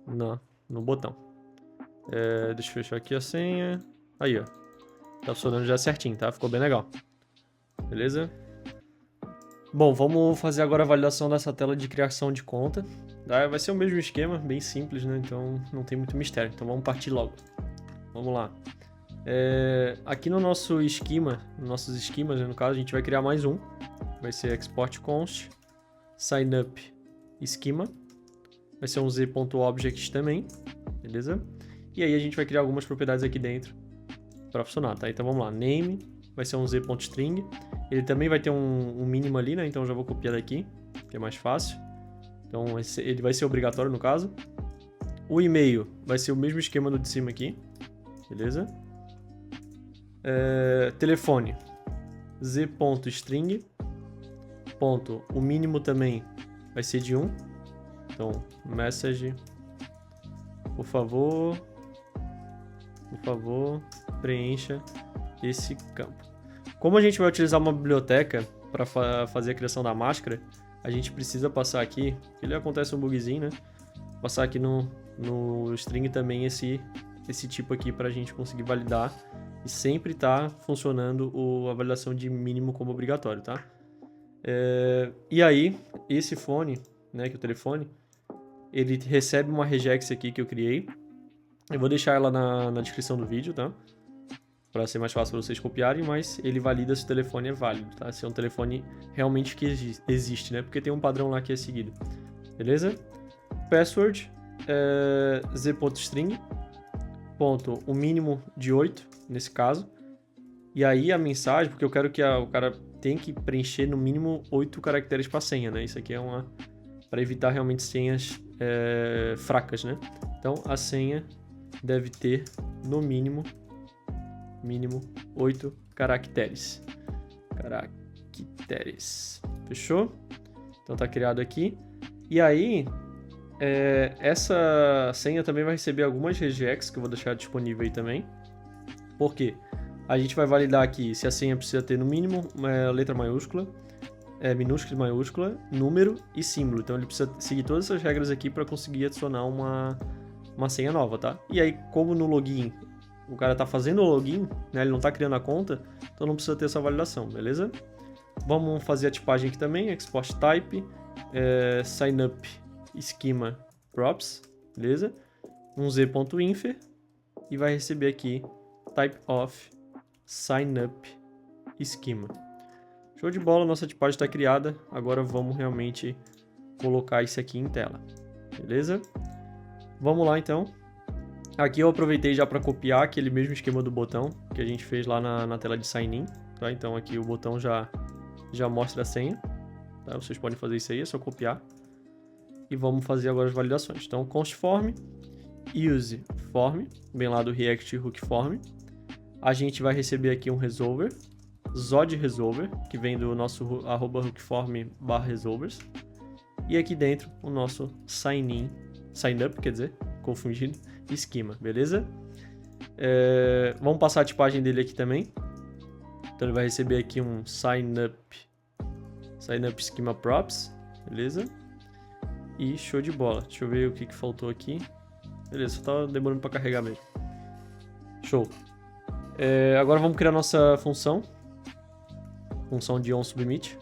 no botão. Deixa eu fechar aqui a senha. Aí, ó. Tá funcionando já certinho, tá? Ficou bem legal. Beleza? Bom, vamos fazer agora a validação dessa tela de criação de conta. Tá? Vai ser o mesmo esquema, bem simples, né? Então não tem muito mistério. Então vamos partir logo. Vamos lá. Aqui no nosso esquema, nos nossos esquemas, né, no caso, a gente vai criar mais um. Vai ser export const signup schema. Vai ser um z.object também, beleza? E aí a gente vai criar algumas propriedades aqui dentro para funcionar, tá? Então vamos lá, name vai ser um z.string. Ele também vai ter um mínimo ali, né? Então eu já vou copiar daqui, que é mais fácil. Então ele vai ser obrigatório no caso. O e-mail vai ser o mesmo esquema do de cima aqui, beleza? Telefone z.string. O mínimo também vai ser de 1. Então, message, por favor, preencha esse campo. Como a gente vai utilizar uma biblioteca para fazer a criação da máscara, a gente precisa passar aqui, ele acontece um bugzinho, né? Passar aqui no string também esse tipo aqui para a gente conseguir validar e sempre tá funcionando a validação de mínimo como obrigatório, tá? E aí, esse fone, né, que é o telefone, ele recebe uma regex aqui que eu criei. Eu vou deixar ela na descrição do vídeo, tá? para ser mais fácil para vocês copiarem, mas ele valida se o telefone é válido, tá? Se é um telefone realmente que existe, né? Porque tem um padrão lá que é seguido. Beleza? Password z.string, ponto, o mínimo de 8, nesse caso. E aí a mensagem, porque eu quero que o cara tem que preencher no mínimo 8 caracteres para senha, né? Isso aqui é para evitar realmente senhas fracas, né? Então a senha deve ter no mínimo 8 caracteres. Fechou? Então tá criado aqui. E aí, essa senha também vai receber algumas regex que eu vou deixar disponível aí também. Por quê? A gente vai validar aqui se a senha precisa ter no mínimo letra maiúscula, minúscula e maiúscula, número e símbolo. Então ele precisa seguir todas essas regras aqui para conseguir adicionar uma senha nova, tá? E aí, como no login o cara tá fazendo o login, né, ele não tá criando a conta, então não precisa ter essa validação, beleza? Vamos fazer a tipagem aqui também, export type, signup schema props, beleza? Um z.infer e vai receber aqui type of signup schema. Show de bola, nossa tipagem está criada. Agora vamos realmente colocar isso aqui em tela, beleza? Vamos lá então. Aqui eu aproveitei já para copiar aquele mesmo esquema do botão que a gente fez lá na tela de sign in, tá? Então aqui o botão já mostra a senha, tá? Vocês podem fazer isso aí, é só copiar. E vamos fazer agora as validações. Então const form, use form, bem lá do React Hook Form. A gente vai receber aqui um resolver, Zod resolver, que vem do nosso @hookform/resolvers. E aqui dentro o nosso signup, quer dizer, confundido, esquema, beleza? Vamos passar a tipagem dele aqui também. Então ele vai receber aqui um signup schema props, beleza? E show de bola. Deixa eu ver o que faltou aqui. Beleza, só tá demorando para carregar mesmo. Show. Agora vamos criar nossa função de onSubmit.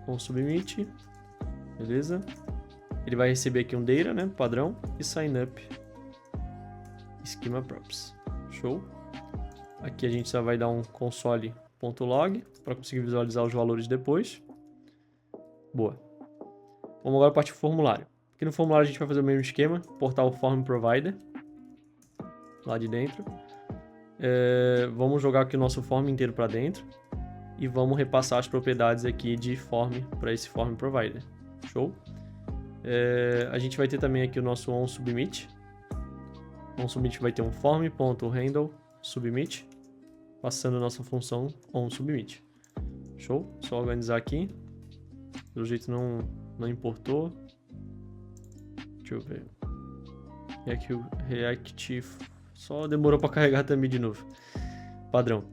onSubmit, beleza? Ele vai receber aqui um data, né, padrão, e signup schema props. Show. Aqui a gente só vai dar um console.log para conseguir visualizar os valores depois. Boa. Vamos agora partir para o formulário. Aqui no formulário a gente vai fazer o mesmo esquema, portar o form provider lá de dentro. Vamos jogar aqui o nosso form inteiro para dentro e vamos repassar as propriedades aqui de form para esse form provider. Show? A gente vai ter também aqui o nosso onSubmit. OnSubmit vai ter um form.handle submit, passando a nossa função onSubmit. Show? Só organizar aqui. Pelo jeito não importou. Deixa eu ver. E aqui o React só demorou para carregar também de novo. Padrão.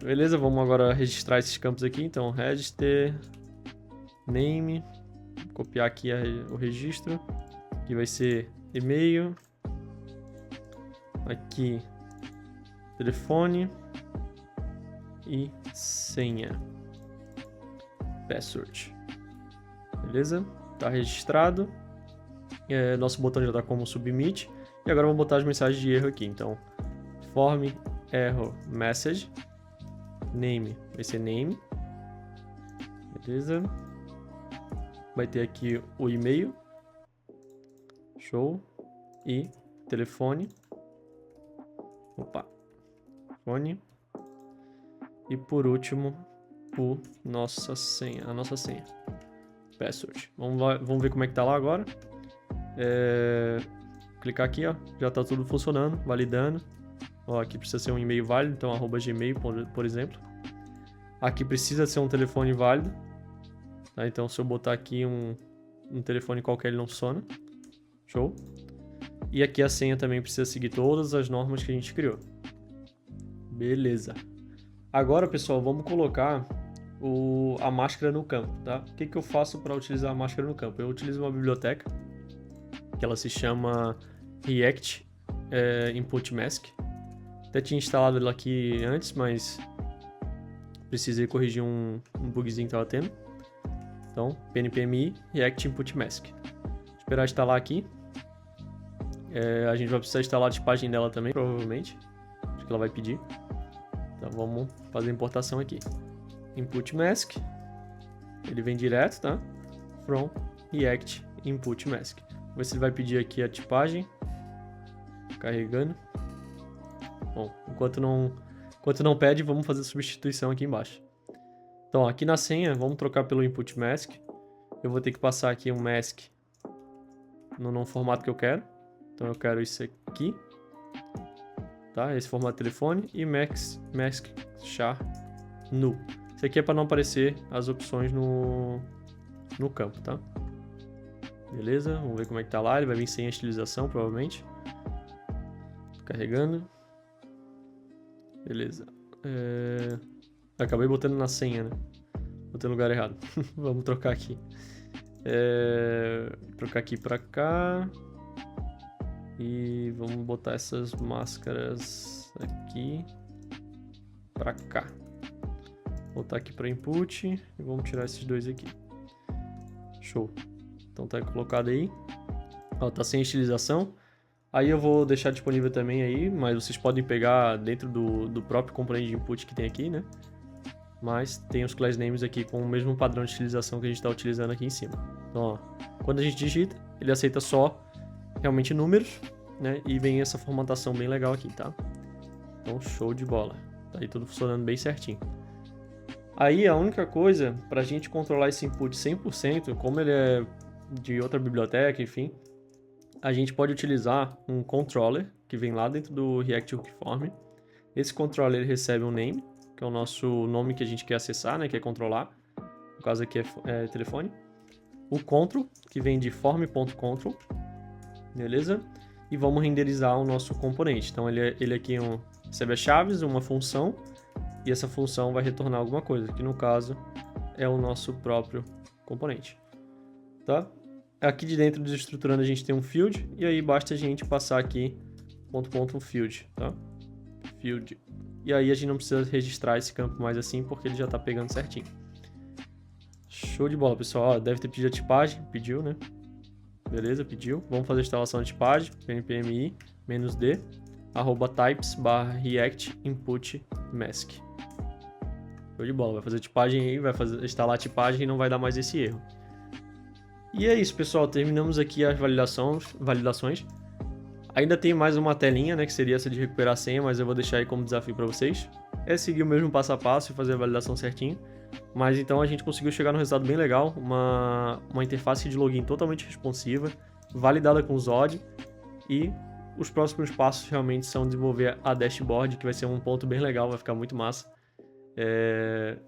Beleza, vamos agora registrar esses campos aqui. Então, register name. Vou copiar aqui o registro. Aqui vai ser e-mail. Aqui, telefone. E senha. Password. Beleza? Tá registrado. Nosso botão já está como submit. E agora vamos botar as mensagens de erro aqui. Então, form error message. Name vai ser name. Beleza? Vai ter aqui o e-mail. Show. E telefone. Opa. Telefone. E por último, a nossa senha. Password. Vamos ver como é que tá lá agora. Clicar aqui, ó. Já tá tudo funcionando, validando. Ó, aqui precisa ser um e-mail válido, então @gmail, por exemplo. Aqui precisa ser um telefone válido. Tá? Então se eu botar aqui um telefone qualquer, ele não funciona. Show. E aqui a senha também precisa seguir todas as normas que a gente criou. Beleza. Agora, pessoal, vamos colocar a máscara no campo, tá? O que eu faço para utilizar a máscara no campo? Eu utilizo uma biblioteca que ela se chama React Input Mask. Até tinha instalado ela aqui antes, mas precisei corrigir um bugzinho que estava tendo. Então, pnpmi React Input Mask. Esperar instalar aqui. A gente vai precisar instalar a tipagem dela também, provavelmente. Acho que ela vai pedir. Então vamos fazer a importação aqui. Input mask. Ele vem direto, tá? From React Input Mask. Vamos ver se ele vai pedir aqui a tipagem. Carregando. Bom, enquanto não pede, vamos fazer a substituição aqui embaixo. Então, aqui na senha, vamos trocar pelo Input Mask. Eu vou ter que passar aqui um mask no formato que eu quero. Então, eu quero isso aqui. Tá? Esse formato de telefone. E mask char null. Isso aqui é para não aparecer as opções no campo, tá? Beleza, vamos ver como é que tá lá. Ele vai vir sem a estilização, provavelmente. Carregando. Beleza. Acabei botando na senha, né? Botei no lugar errado. Vamos trocar aqui. Trocar aqui pra cá. E vamos botar essas máscaras aqui pra cá. Voltar aqui para input e vamos tirar esses dois aqui. Show. Então tá colocado aí. Ó, tá sem estilização. Aí eu vou deixar disponível também aí, mas vocês podem pegar dentro do próprio componente de input que tem aqui, né? Mas tem os class names aqui com o mesmo padrão de estilização que a gente está utilizando aqui em cima. Então, ó, quando a gente digita, ele aceita só realmente números, né? E vem essa formatação bem legal aqui, tá? Então, show de bola. Tá aí tudo funcionando bem certinho. Aí a única coisa, para a gente controlar esse input 100%, como ele é de outra biblioteca, enfim, a gente pode utilizar um controller que vem lá dentro do React Hookform. Esse controller ele recebe um name, que é o nosso nome que a gente quer acessar, né, quer controlar. No caso aqui é telefone. O control, que vem de form.control, beleza? E vamos renderizar o nosso componente. Então ele aqui recebe as chaves, uma função, e essa função vai retornar alguma coisa, que no caso é o nosso próprio componente, tá? Aqui de dentro do estruturando a gente tem um field, e aí basta a gente passar aqui .field, tá? Field. E aí a gente não precisa registrar esse campo mais assim, porque ele já tá pegando certinho. Show de bola, pessoal. Ó, deve ter pedido a tipagem, pediu, né? Beleza, pediu. Vamos fazer a instalação de tipagem, npmi -d @types/react input mask. Show de bola, vai fazer tipagem aí, instalar a tipagem e não vai dar mais esse erro. E é isso, pessoal, terminamos aqui as validações. Ainda tem mais uma telinha, né, que seria essa de recuperar a senha, mas eu vou deixar aí como desafio para vocês. É seguir o mesmo passo a passo e fazer a validação certinho. Mas então a gente conseguiu chegar num resultado bem legal, uma interface de login totalmente responsiva, validada com Zod, e os próximos passos realmente são desenvolver a dashboard, que vai ser um ponto bem legal, vai ficar muito massa.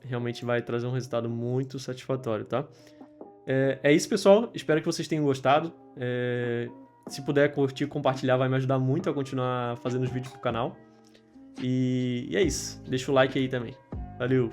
Realmente vai trazer um resultado muito satisfatório, tá? É isso, pessoal. Espero que vocês tenham gostado. Se puder curtir e compartilhar, vai me ajudar muito a continuar fazendo os vídeos pro canal. E é isso. Deixa o like aí também. Valeu!